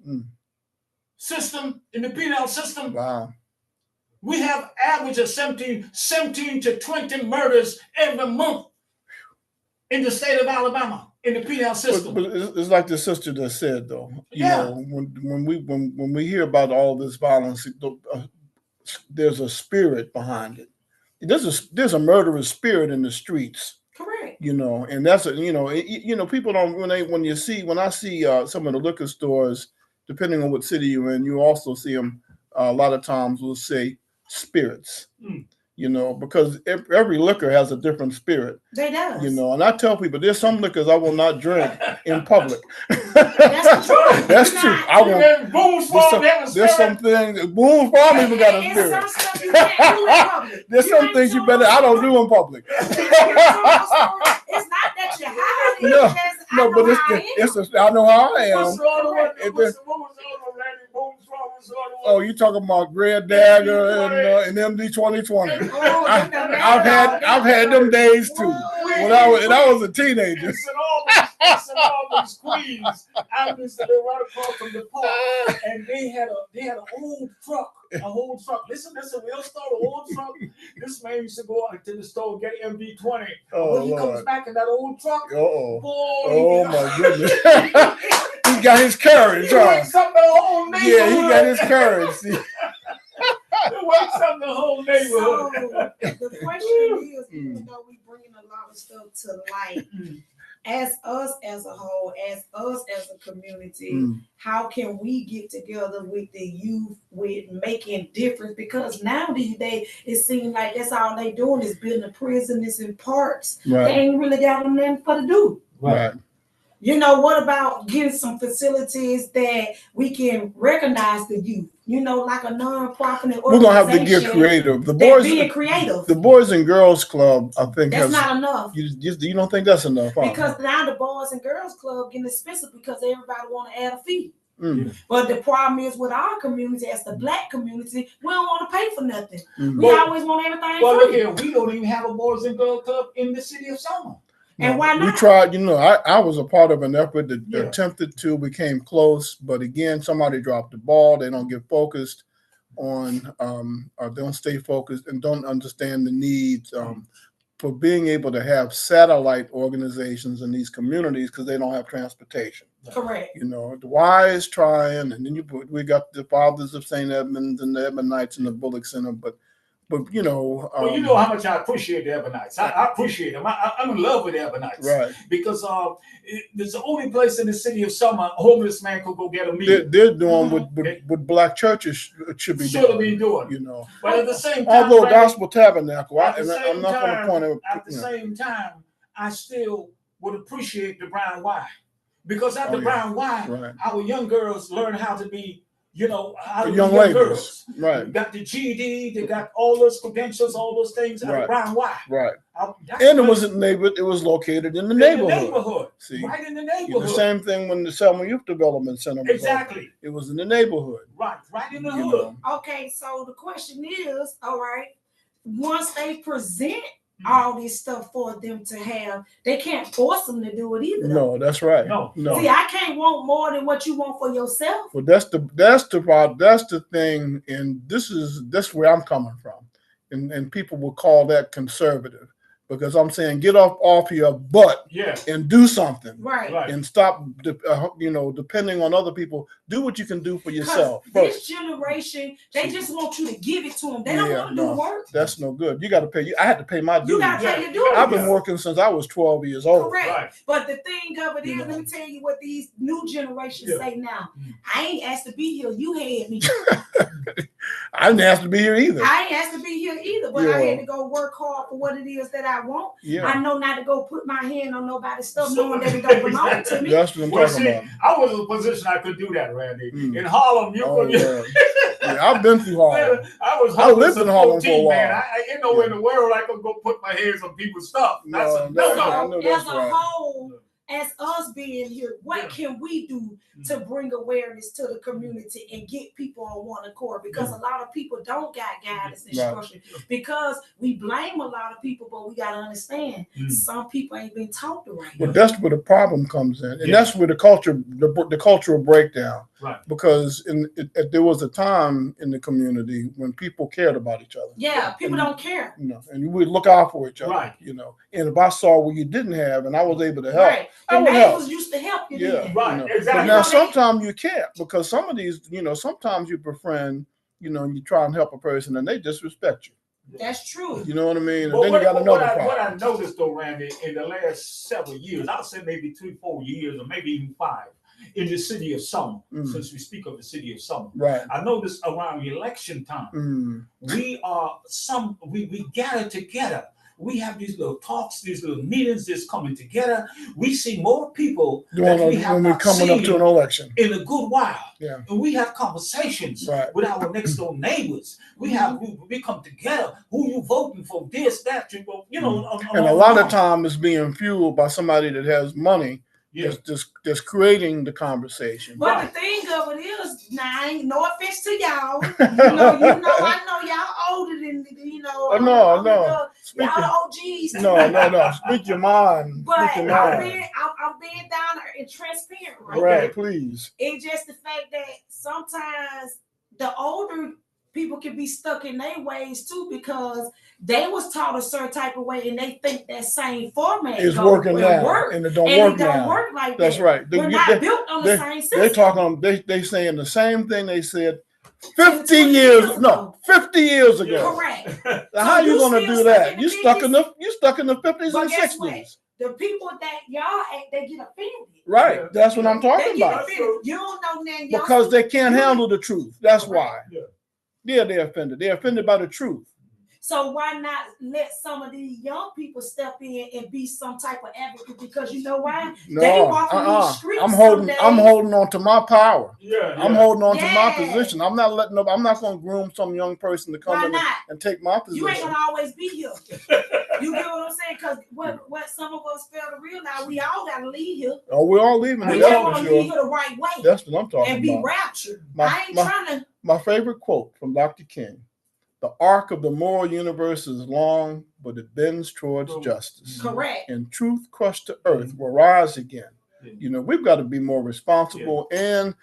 system, in the penal system? Wow. We have average of 17 to 20 murders every month in the state of Alabama in the penal system. But it's like the sister that said, though. You know, when we hear about all this violence, there's a spirit behind it. There's a murderous spirit in the streets. Correct. You know, and that's people don't when I see some of the liquor stores, depending on what city you're in, you also see them a lot of times will say spirits. You know, because every liquor has a different spirit. They do. You know, and I tell people there's some liquors I will not drink in public. That's true. That's true. I won't. There's some things. Boone's Farm even got a spirit. Some stuff you can't do in public. There's some things you better. I don't do in public. It's not that you're hiding. No, but I know how I am. Oh, you talking about Red Dagger and MD 2020? I've had them days too. When I was a teenager. It's in all these queens. I used to live right across from the park, and they had an old truck. Listen, real story. Old truck. This man used to go out to the store and get MD20. When he comes back in that old truck, oh my goodness. He got his courage, he wakes up the whole neighborhood. Yeah, he got his courage. He wakes up the whole neighborhood. So, the question is, even though we bring a lot of stuff to light, as us as a whole, as us as a community, how can we get together with the youth with making difference? Because now these days, it seems like that's all they doing is building prisons and parks. They ain't really got them nothing for to do. Right. You know, what about getting some facilities that we can recognize the youth? You know, like a non-profit organization. We're gonna have to get creative. Being creative. The Boys and Girls Club, I think, that's not enough. You don't think that's enough? Huh? Because now the Boys and Girls Club getting expensive because everybody want to add a fee. But the problem is with our community, as the black community, we don't want to pay for nothing. We always want everything. Well, look here, we don't even have a Boys and Girls Club in the city of Selma. And why not? We tried, I was a part of an effort that attempted to, we came close, but again, somebody dropped the ball. They don't get focused on, or don't stay focused and don't understand the needs for being able to have satellite organizations in these communities because they don't have transportation. Correct. The Y is trying, and then we got the Fathers of St. Edmunds and the Ebonites and the Bullock Center, but well, you know how much I appreciate the Ebonites. I appreciate them. I'm in love with the Ebonites. Right. Because it's the only place in the city of Selma a homeless man could go get a meal. They're doing what black churches should be doing. But at the same time, although Gospel Tabernacle, I'm not going to point out. At the same time, I still would appreciate the Brown Y. Because at the Brown Y, our young girls learn how to be out of young the ladies, girls. right? They got the GED, they got all those credentials, all those things at Right. a Brown Y. Right. That's And it where was it was located in the in neighborhood. See, right in the the neighborhood. same thing when the Selma Youth Development Center was Exactly. open. It was in the neighborhood. Right in the You hood. know. Okay, so the question is, all right, once they present all this stuff for them to have, they can't force them to do it either. No, that's right. No. See, I can't want more than what you want for yourself. Well, that's the thing, and that's where I'm coming from, and people will call that conservative, because I'm saying get off your butt and do something, Right. and stop depending on other people. Do what you can do for yourself. This generation, they just want you to give it to them. They don't want to do the work. That's no good. You got to pay. I had to pay my dues. You got to pay your dues. I've been working since I was 12 years old. Correct. Right. But the thing of it is, let me tell you what these new generations say now. I ain't asked to be here. You had me. I didn't ask to be here either. I ain't asked to be here either, but I had to go work hard for what it is that I want. Yeah. I know not to go put my hand on nobody's stuff, knowing that it don't belong to me. That's what I'm talking about. I was in a position I could do that, Randy. In Harlem, you could. Yeah, I've been through Harlem. I lived in Harlem for a while. Man. I ain't nowhere in the world I could go put my hands on people's stuff. That's a no-no. As a whole, as us being here, what can we do to bring awareness to the community and get people on one accord? Because a lot of people don't got guidance and structure. Because we blame a lot of people, but we got to understand some people ain't been taught the right. But that's where the problem comes in, and that's where the cultural breakdown. Right. Because there was a time in the community when people cared about each other. Yeah, people don't care. And we would look out for each other. Right. And if I saw what you didn't have and I was able to help, the I would neighbors help. used to help you. Yeah, right. Exactly. But now sometimes you can't, because some of these, sometimes you befriend, and you try and help a person and they disrespect you. That's true. You know what I mean? And But then you got another problem. What I noticed though, Randy, in the last several years, I'll say maybe 3-4 years, or maybe even 5, in the city of Selma, since we speak of the city of Selma, right? I noticed around election time, we gather together. We have these little talks, these little meetings that's coming together. We see more people that we have not coming seen up to an election in a good while. Yeah. And we have conversations with our next door neighbors. We come together. Who you voting for? This, that, and a lot of time it's being fueled by somebody that has money. Just creating the conversation. But the thing of it is, now ain't no offense to y'all. I know y'all older than no. Y'all OGs. No. Speak your mind. But I'm being down there and transparent, right? Please. It's just the fact that sometimes the older people can be stuck in their ways too, because they was taught a certain type of way and they think that same format is working now, and it don't work like that. That's right. We're not built on the same system. They saying the same thing they said 50 years ago. Correct. How you gonna do that? You stuck in the 50s and 60s. What? The people that y'all they get offended. Right. That's what I'm talking about. You don't know nothing. Because they can't handle the truth. That's why. Yeah, they're offended. They're offended by the truth. So why not let some of these young people step in and be some type of advocate? Because you know why? They walk these streets. I'm holding on to my power. I'm holding on to my position. I'm not going to groom some young person to come in and take my position. You ain't gonna always be here. You get what I'm saying? Because what some of us fail to realize, we all gotta leave here. Oh, we're all leaving. We just want to leave here the right way. That's what I'm talking about. And be raptured. I ain't trying to. My favorite quote from Dr. King: "The arc of the moral universe is long, but it bends towards justice. Correct. And truth crushed to earth will rise again." We've got to be more responsible. And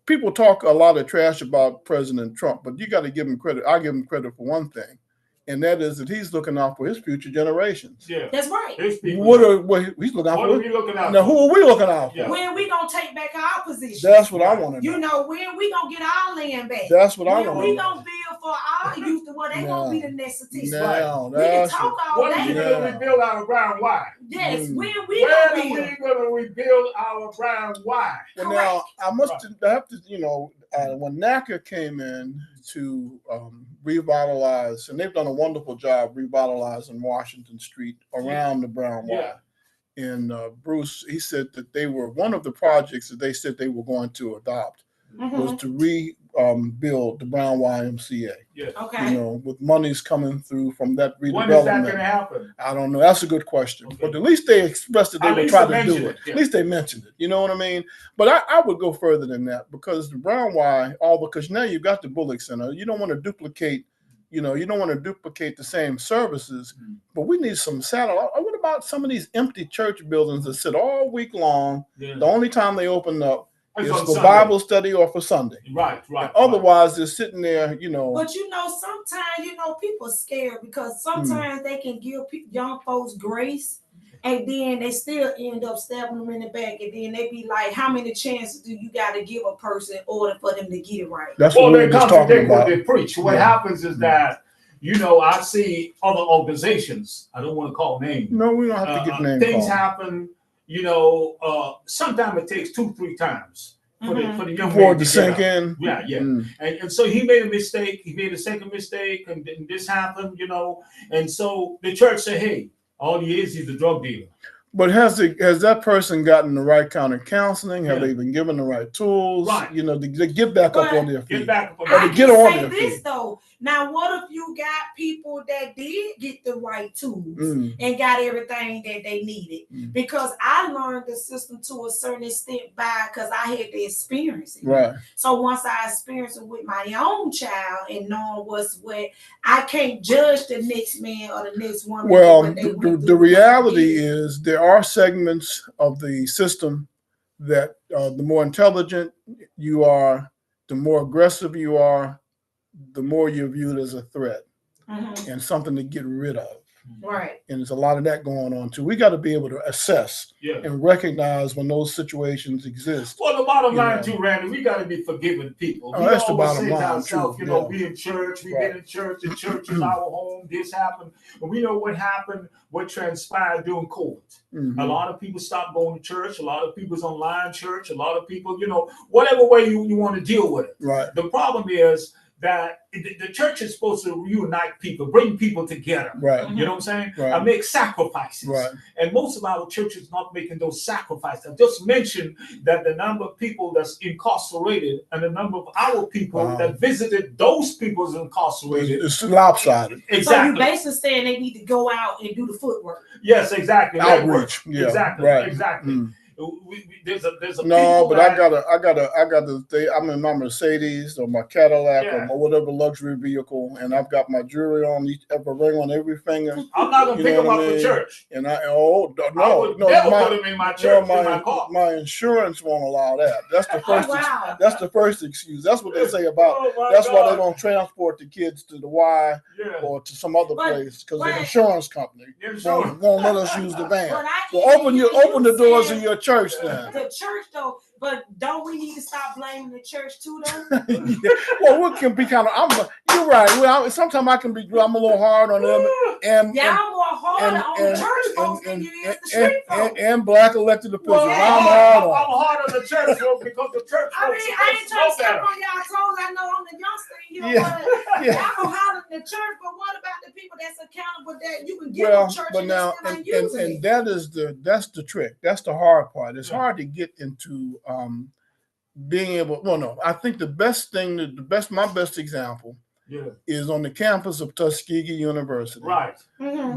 people talk a lot of trash about President Trump, but you got to give him credit. I give him credit for one thing, and that is that he's looking out for his future generations. Yeah, that's right. He's looking out for. What are we looking out now, for? who are we looking out for? When we gonna take back our position? That's what I want to know. When we gonna get our land back? That's what I want to know. When we gonna build for our youth, they gonna be the necessities. We can talk all day. When we gonna rebuild our Brown Y? Yes, when are we gonna rebuild our Brown Y? Well, now I have to, when NACA came in to revitalize, and they've done a wonderful job revitalizing Washington Street around the Brown Y. And Bruce, he said that they were one of the projects that they said they were going to adopt was to build the Brown YMCA. Okay. You know, with monies coming through from that redevelopment. When is that going to happen? I don't know. That's a good question. Okay. But at least they expressed that they At would least try they to do mentioned it. it, yeah. At least they mentioned it. You know what I mean? But I would go further than that, because the Brown Y, because now you've got the Bullock Center. You don't want to duplicate, you don't want to duplicate the same services, but we need some satellite. What about some of these empty church buildings that sit all week long? Yeah. The only time they open up It's is on for Sunday. Bible study or for Sunday. Right. And otherwise, they're sitting there, But sometimes, people are scared because sometimes they can give young folks grace, and then they still end up stabbing them in the back, and then they be like, how many chances do you got to give a person in order for them to get it right? That's what we were they just talking contradict what about. they preach. What happens is that, I see other organizations, I don't want to call names. No, we don't have to get names. Things happen, sometimes it takes 2-3 times for the young man to sink in. Yeah. And so he made a mistake. He made a second mistake, and this happened, And so the church said, hey, all he is, he's a drug dealer. But has that person gotten the right kind of counseling? Have they been given the right tools? Right. To get back up on their feet. This though. Now, what if you got people that did get the right tools and got everything that they needed? Because I learned the system to a certain extent because I had to experience it. Right. So once I experienced it with my own child and knowing what's what, I can't judge the next man or the next woman. Well, the reality is there are segments of the system that the more intelligent you are, the more aggressive you are, the more you're viewed as a threat and something to get rid of. Right. And there's a lot of that going on too. We got to be able to assess and recognize when those situations exist. Well, the bottom line too, Randy, we got to be forgiving people. We that's the always bottom say to line, ourselves, true. We in church, we've been in church, the church is our home, this happened. And we know what happened, what transpired during COVID. A lot of people stopped going to church. A lot of people's online church. A lot of people, whatever way you want to deal with it. Right. The problem is that the church is supposed to reunite people, bring people together. Right. You know what I'm saying? Right. And make sacrifices. Right. And most of our churches not making those sacrifices. I just mentioned that the number of people that's incarcerated and the number of our people that visited those people's incarcerated. It's lopsided. Exactly. So you're basically saying they need to go out and do the footwork. Yes, exactly. Outreach. Yeah. Exactly. Right. Exactly. There's a no, but I gotta stay. I'm in my Mercedes or my Cadillac or whatever luxury vehicle, and I've got my jewelry on, a ring on every finger. I'm not gonna pick them up for church. And I would never put them in my church, in my car. My insurance won't allow that. That's the first. That's the first excuse. That's what they say about. That's why they don't transport the kids to the Y or to some other place, because the insurance company won't let us use the van. So open the doors of your church then. The church though, but don't we need to stop blaming the church too though? Well, we can be kind of. You're right. Well, sometimes I can be. I'm a little hard on them, and y'all more harder on the church folks than you is the street folks. And black elected officials. I'm hard on the church folks because the church folks. I ain't trying to step on y'all toes. I know I'm the youngster here, but y'all harder than the church. But what about the people that's accountable that you can give them church but now, and that's the trick. That's the hard part. It's hard to get into being able. Well, no, I think my best example is on the campus of Tuskegee University, right,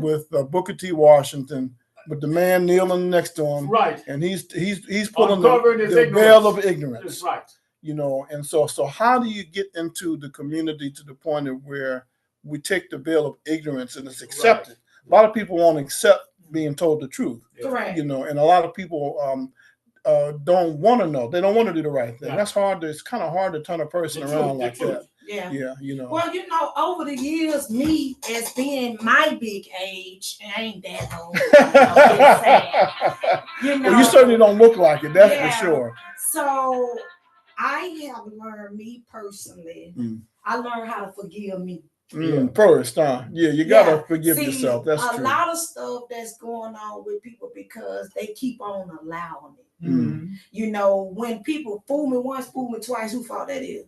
with Booker T. Washington, with the man kneeling next to him, right, and he's pulling the veil of ignorance, right. And so how do you get into the community to the point of where we take the veil of ignorance and it's accepted? Right. A lot of people won't accept being told the truth, correct? And a lot of people don't want to know. They don't want to do the right thing. That's hard. It's kind of hard to turn a person around like that. Yeah. Well, over the years, me as being my big age, I ain't that old. Well, you certainly don't look like it. That's for sure. So I have learned, me personally, I learned how to forgive me. First, you gotta forgive yourself. That's true. A lot of stuff that's going on with people because they keep on allowing it. You know, when people fool me once, fool me twice, who fault that is?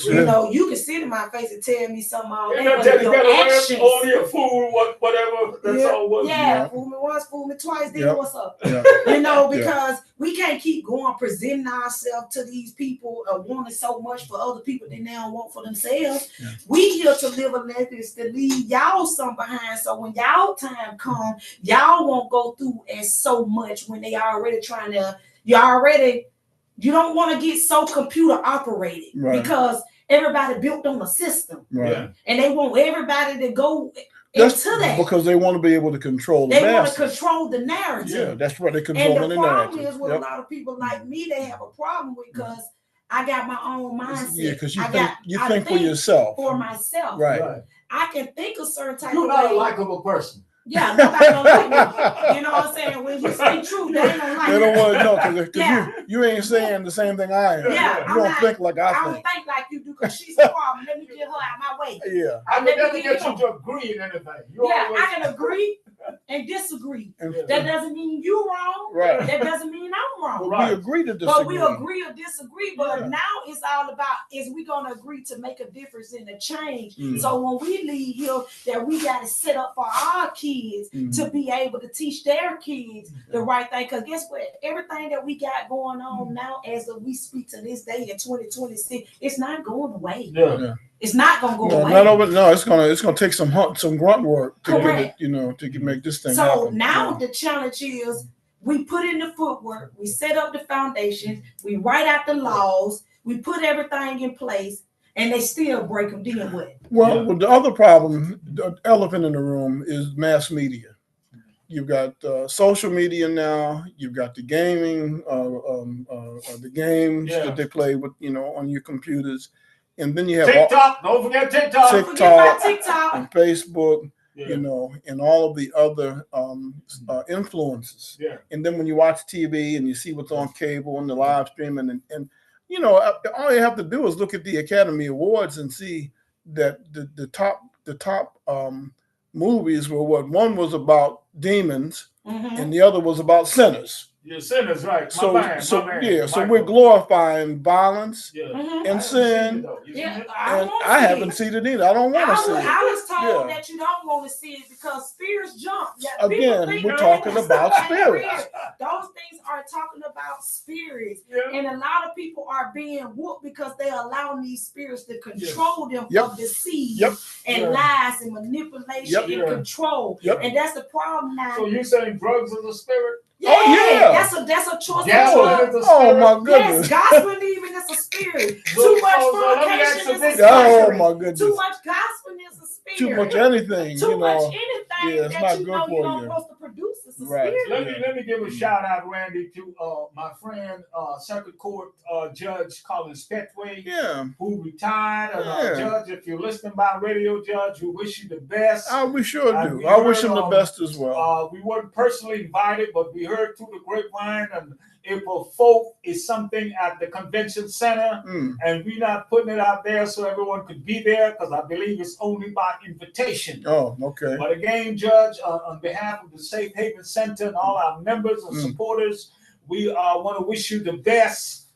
Sure. You know, you can sit in my face and tell me something all day, You're but not your actions. only a fool, whatever. That's all. What? Yeah, fool me once, fool me twice. Then what's up? Yeah. You know, because we can't keep going presenting ourselves to these people wanting so much for other people that they don't want for themselves. Yeah. We here to live a legacy to leave y'all some behind. So when y'all time come, y'all won't go through as so much when they already trying to. You don't want to get so computer operated because everybody built on a system, right? And they want everybody to go into that because they want to be able to control the They want masses. to control the narrative. Yeah, that's what they control And the the problem narrative. is with a lot of people like me, they have a problem with because I got my own mindset. Yeah, because you I think for yourself. For myself. Right. I can think a certain type You're of not way. a likable person. Yeah, nobody don't like me. You know what I'm saying? When you speak truth, they don't like They don't want to know because you ain't saying the same thing I am. Yeah, you don't think like I think. I don't think like you do because she's a problem. Let me get her out of my way. Yeah. I can never get you to agree in anything. I can agree and disagree. That doesn't mean you wrong. Right. That doesn't mean I'm wrong. But we agree to disagree. But we agree or disagree. But now it's all about is we gonna agree to make a difference in the change. So when we leave here, that we got to set up for our kids to be able to teach their kids the right thing. Because guess what? Everything that we got going on now, as we speak to this day in 2026, it's not going away. Yeah. It's not gonna go away. No, it's gonna take some grunt work to get it, to make this thing happen. So now the challenge is we put in the footwork, we set up the foundation, we write out the laws, we put everything in place, and they still break them. Then what? Well, the other problem, the elephant in the room, is mass media. You've got social media now. You've got the gaming, the games that they play with, on your computers, and then you have TikTok. Don't forget TikTok. TikTok and Facebook. And all of the other influences. Yeah. And then when you watch TV and you see what's on cable and the live streaming, and all you have to do is look at the Academy Awards and see that the top movies were one was about demons and the other was about sinners. You're sinners, right? So we're glorifying violence and sin. I haven't seen it either. I don't want to see it. I was told that you don't want to see it because spirits jump. Again, we're talking about spirits. Those things are talking about spirits, and a lot of people are being whooped because they're allowing these spirits to control them for deceit and lies and manipulation and control. And that's the problem now. So you're saying drugs is a spirit? That's a choice. Oh my goodness! Yes, gospel even is a spirit. Too much fornication is a spirit. Oh my goodness! Too much gospel is a spirit. Too much anything. Too much anything it's that not you good know for you're not you. supposed to produce is a Right. spirit. Let me give a shout out, Randy, to my friend Circuit Court Judge Colin Petway, who retired. And Judge, if you're listening by radio, Judge, we wish you the best. We sure do. I wish him the best as well. We weren't personally invited, but we heard through the grapevine, and April 4th is something at the convention center, and we're not putting it out there so everyone could be there because I believe it's only by invitation. Oh, okay. But again, Judge, on behalf of the Safe Haven Center and all our members and supporters, we want to wish you the best,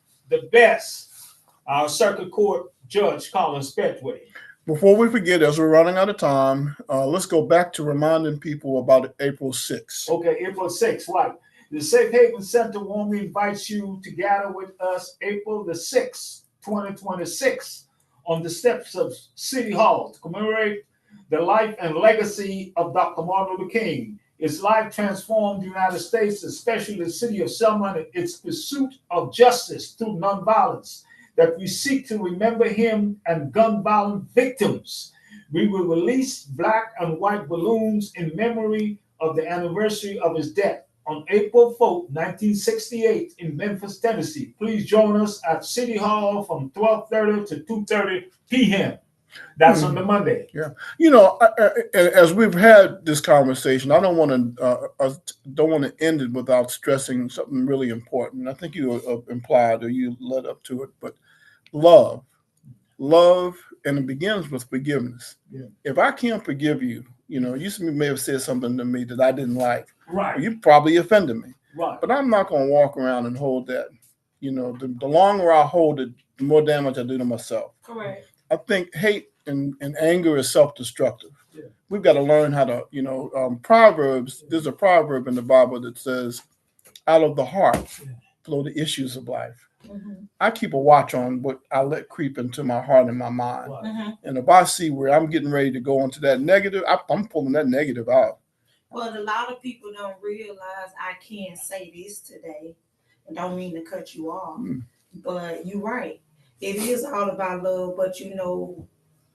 our Circuit Court Judge Colin Petway. Before we forget, as we're running out of time, let's go back to reminding people about April 6th. Okay, April 6th, right. The Safe Haven Center warmly invites you to gather with us April the 6th, 2026, on the steps of City Hall to commemorate the life and legacy of Dr. Martin Luther King. His life transformed the United States, especially the city of Selma, and its pursuit of justice through nonviolence, that we seek to remember him and gun violence victims. We will release black and white balloons in memory of the anniversary of his death on April 4th, 1968 in Memphis, Tennessee. Please join us at City Hall from 12:30 to 2:30 p.m. That's on the Monday. Yeah, as we've had this conversation, I don't want to end it without stressing something really important. I think you implied or you led up to it, but love, and it begins with forgiveness. Yeah. If I can't forgive you, you may have said something to me that I didn't like. Right. You probably offended me. Right. But I'm not going to walk around and hold that. You know, the longer I hold it, the more damage I do to myself. Correct. I think hate and anger is self-destructive. Yeah. We've got to learn how to, Proverbs, there's a proverb in the Bible that says, out of the heart flow the issues of life. Mm-hmm. I keep a watch on what I let creep into my heart and my mind. Right. Mm-hmm. And if I see where I'm getting ready to go into that negative, I'm pulling that negative out. Well, a lot of people don't realize I can't say this today. And don't mean to cut you off. But you're right. It is all about love, but you know,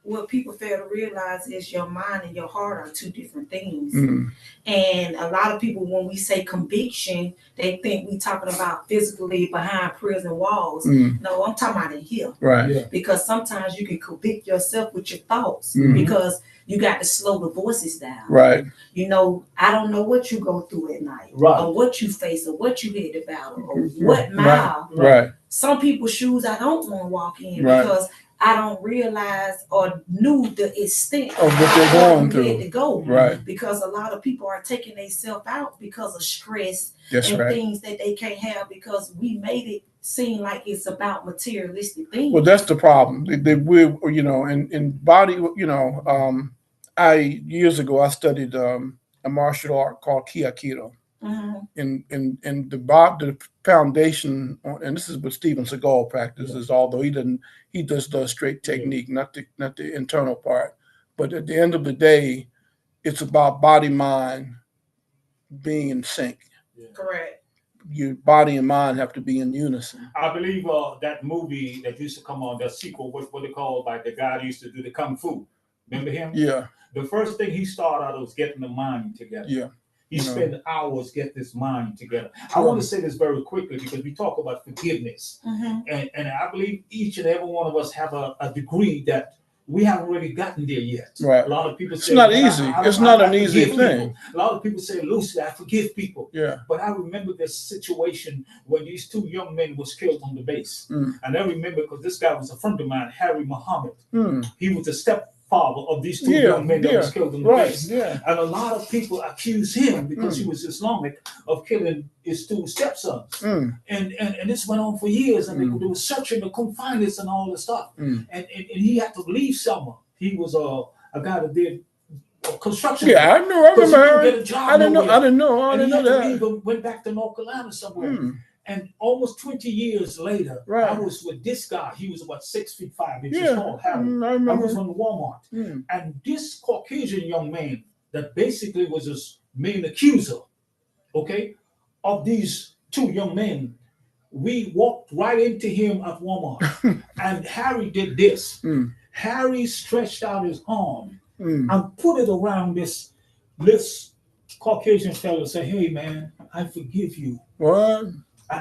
what people fail to realize is your mind and your heart are two different things. Mm. And a lot of people, when we say conviction, they think we talking about physically behind prison walls. Mm. No, I'm talking about in here. Right. Yeah. Because sometimes you can convict yourself with your thoughts Mhm. because you got to slow the voices down. Right. You know, I don't know what you go through at night, Right. or what you face, or what you had to battle, or Mhm. what mile. Right. Some people's shoes I don't want to walk in Right. because I don't realize or knew the extent Of what they're going you had through. to go. Right. Because a lot of people are taking themselves out because of stress That's and right. things that they can't have because we made it seem like it's about materialistic things. Well, that's the problem. We, in body, I years ago I studied a martial art called Kiakito. Mhm. And the foundation, and this is what Steven Seagal practices, although he does straight technique, not the internal part. But at the end of the day, it's about body mind being in sync. Correct. Your body and mind have to be in unison. I believe that movie that used to come on, the sequel, what they called, like the guy that used to do the kung fu. Remember him? Yeah, The first thing he started out was getting the mind together. yeah. He spent hours getting this mind together. I Sure. want to say this very quickly because we talk about forgiveness. Mm-hmm. And I believe each and every one of us have a degree that we haven't really gotten there yet. Right. A lot of people It's say, not "Man, easy. I It's not I an easy forgive thing." people." A lot of people say, "Lucy, I forgive people." Yeah. But I remember this situation when these two young men was killed on the base. Mm. And I remember because this guy was a friend of mine, Harry Muhammad. Mm. He was the stepfather of these two Yeah, young men that yeah. was killed on the Right. base. Yeah. And a lot of people accuse him because he Mm. was Islamic of killing his two stepsons. Mm. And this went on for years, and Mm. they were searching to couldn't find this and all this stuff. Mm. And he had to leave Selma. He was a guy that did construction. Yeah, I know. I Because he remember. couldn't get a job I didn't know. nowhere. I didn't know. I And he didn't had know to leave that. and went back to North Carolina somewhere. Mm. And almost 20 years later, Right. I was with this guy. He was about 6'5" Yeah. tall, Harry. Mm, I I remember. was on Walmart. Mm. And this Caucasian young man that basically was his main accuser, okay, of these two young men, we walked right into him at Walmart. And Harry did this. Mm. Harry stretched out his arm Mm. and put it around this Caucasian fellow and say, "Hey man, I forgive you." What?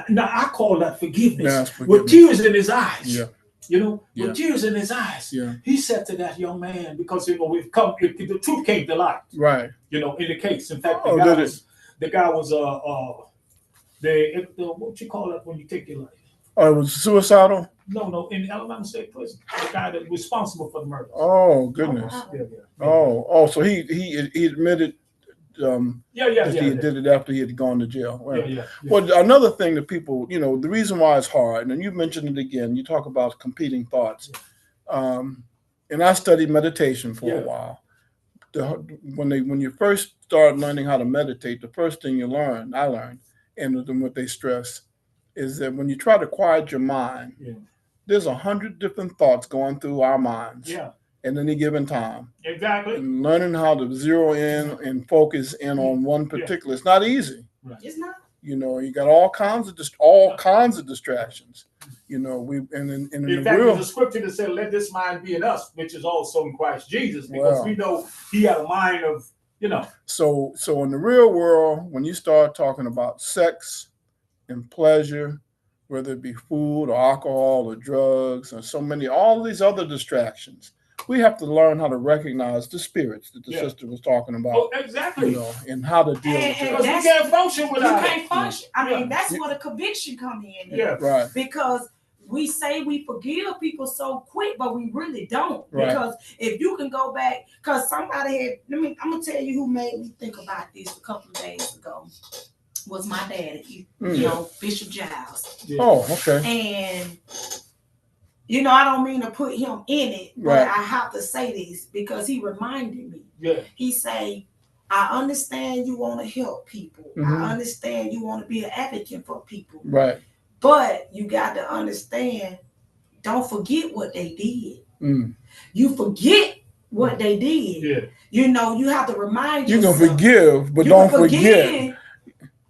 Now I call that forgiveness. Yeah, that's With tears in his eyes. Yeah. You know, Yeah. with tears in his eyes. Yeah. He said to that young man, because we've come, the truth came to light. Right. In the case. In fact, Oh, the did guy was what you call it when you take your life? Oh, it was suicidal. No, in Alabama State Prison, the guy that was responsible for the murder. Oh goodness. Yeah. Oh. So he admitted. Yeah. He did it after he had gone to jail. Well, Yeah. Well, another thing that people, the reason why it's hard, and you mentioned it again. You talk about competing thoughts, and I studied meditation for a while. When you first start learning how to meditate, the first thing I learned, and then what they stress, is that when you try to quiet your mind, there's 100 different thoughts going through our minds at any given time. Exactly. And learning how to zero in and focus in on one particular, it's not easy. It's not. You got all kinds of distractions. In In the fact, real, there's a scripture that said, "Let this mind be in us, which is also in Christ Jesus," because we know he had a mind of, So in the real world, when you start talking about sex and pleasure, whether it be food or alcohol or drugs or all these other distractions, we have to learn how to recognize the spirits that the sister was talking about. Oh, exactly. And how to deal with Because that. we can't function without You it. can't function. I mean, that's where the conviction come in. Yeah. Right. Because we say we forgive people so quick, but we really don't. Right. Because if you can go back, because somebody I'm gonna tell you who made me think about this a couple of days ago. was my daddy, Bishop Giles. Oh, okay. And I don't mean to put him in it, but I have to say this because he reminded me. Yeah. He say, I understand you want to help people. I understand you want to be an advocate for people. Right. But you got to understand, don't forget what they did. You forget what they did. Yeah. You have to remind yourself. You can forgive, but don't forget.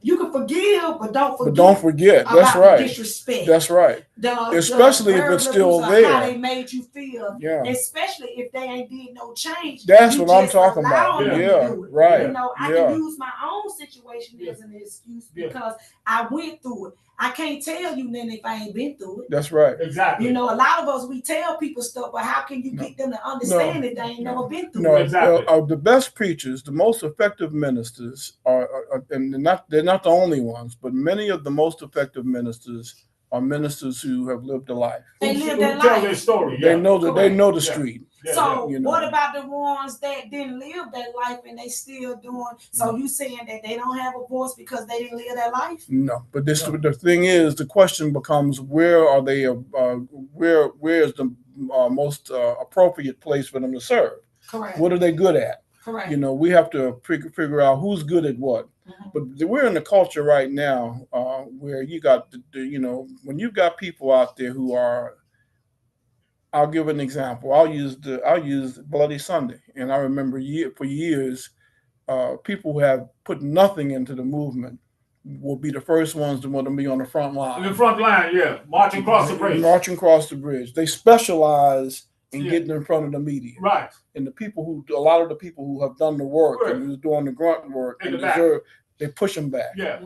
You can forgive, but don't forget. But don't forget. That's right. Disrespect. That's right. Especially if it's still there. How they made you feel. Yeah. Especially if they ain't did no change. That's what I'm talking about. Yeah. Right. I can use my own situation as an excuse because I went through it. I can't tell you nothing if I ain't been through it. That's right. Exactly. A lot of us, we tell people stuff, but how can you get them to understand that they ain't never been through it? Exactly. The best preachers, the most effective ministers are and they're not the only ones, but many of the most effective ministers are ministers who have lived a life. They live their life. Tell their story. They know that they know the street. So what about the ones that didn't live that life and they still doing? So you saying that they don't have a voice because they didn't live that life? No, but the thing is, the question becomes: where are they? Where is the most appropriate place for them to serve? Correct. What are they good at? Correct. We have to figure out who's good at what. But we're in a culture right now where you got when you've got people out there who are. I'll give an example. I'll use Bloody Sunday, and I remember for years, people who have put nothing into the movement will be the first ones to want to be on the front line. In the front line, marching across the bridge. Marching across the bridge. They specialize in getting in front of the media. Right. And a lot of the people who have done the work and who's doing the grunt work they push them back. Yeah.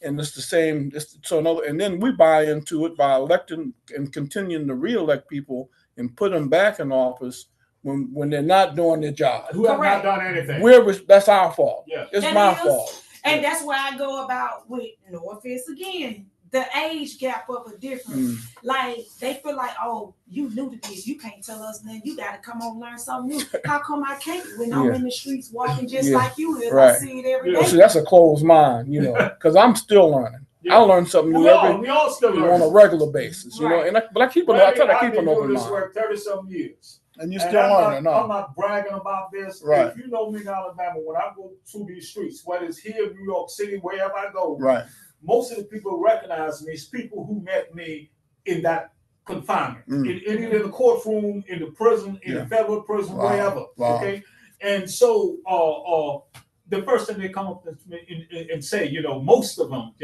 And it's the same. And then we buy into it by electing and continuing to re-elect people and put them back in office when they're not doing their job. Who have not done anything. That's our fault. Yeah. It's my fault. And that's where I go about with no offense again. The age gap of a difference. Like they feel like, oh, you new to this, you can't tell us nothing. You gotta come on and learn something new. How come I can't when I'm in the streets walking just like you live? Right. I see it every day. See, that's a closed mind, because I'm still learning. I learn something new we all still learn on a regular basis, but I keep I try to keep an open mind. I've been doing this work 30-some years. And you're still learning. I'm not bragging about this. Right. If you know me in Alabama, when I go through these streets, whether it's here in New York City, wherever I go, right. Most of the people who recognize me is people who met me in that confinement, in the courtroom, in the prison, in the federal prison, wherever. Wow. Okay, and so the first thing they come up to me and say, most of them,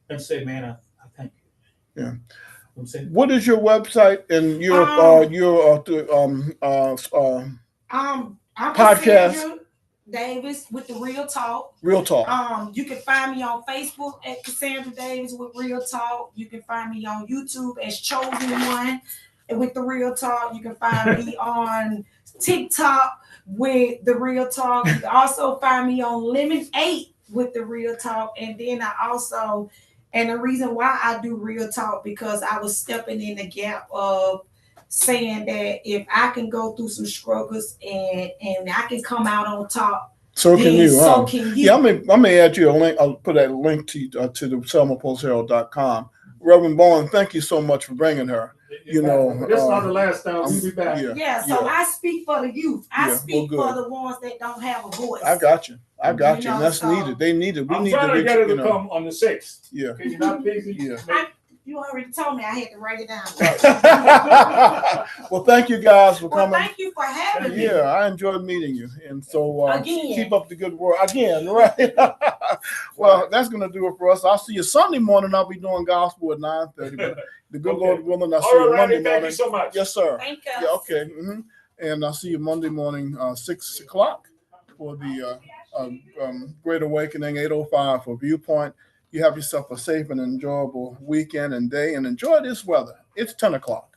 and say, "Man, I thank you." Yeah. I'm saying, what is your website and your I'm podcast? Davis with the Real Talk. Real Talk. You can find me on Facebook at Cassandra Davis with Real Talk. You can find me on YouTube as Chosen One with the Real Talk. You can find me on TikTok with the Real Talk. You can also find me on Lemon 8 with the Real Talk. And then and the reason why I do Real Talk because I was stepping in the gap of saying that if I can go through some struggles and I can come out on top, so can you. So can you. Yeah, I may add you a link. I'll put that link to the selmapostherald.com. Reverend Bowen, thank you so much for bringing her. This is not the last time. We'll be back. I speak for the youth. I speak for the ones that don't have a voice. I got you. And that's needed. They need it. I'm trying to get her to come on the 6th. Yeah. Okay, you're not busy. Yeah. You already told me I had to write it down. Well, thank you guys for coming. Thank you for having me. Yeah, I enjoyed meeting you. And so again, keep up the good work. Again, right? Well, that's going to do it for us. I'll see you Sunday morning. I'll be doing gospel at 9:30. But the good Lord willing, I'll see you Monday morning. Thank you so much. Yes, sir. Thank you. Yeah, okay. And I'll see you Monday morning, 6 o'clock for the Great Awakening, 8:05 for Viewpoint. You have yourself a safe and enjoyable weekend and day, and enjoy this weather. It's 10 o'clock.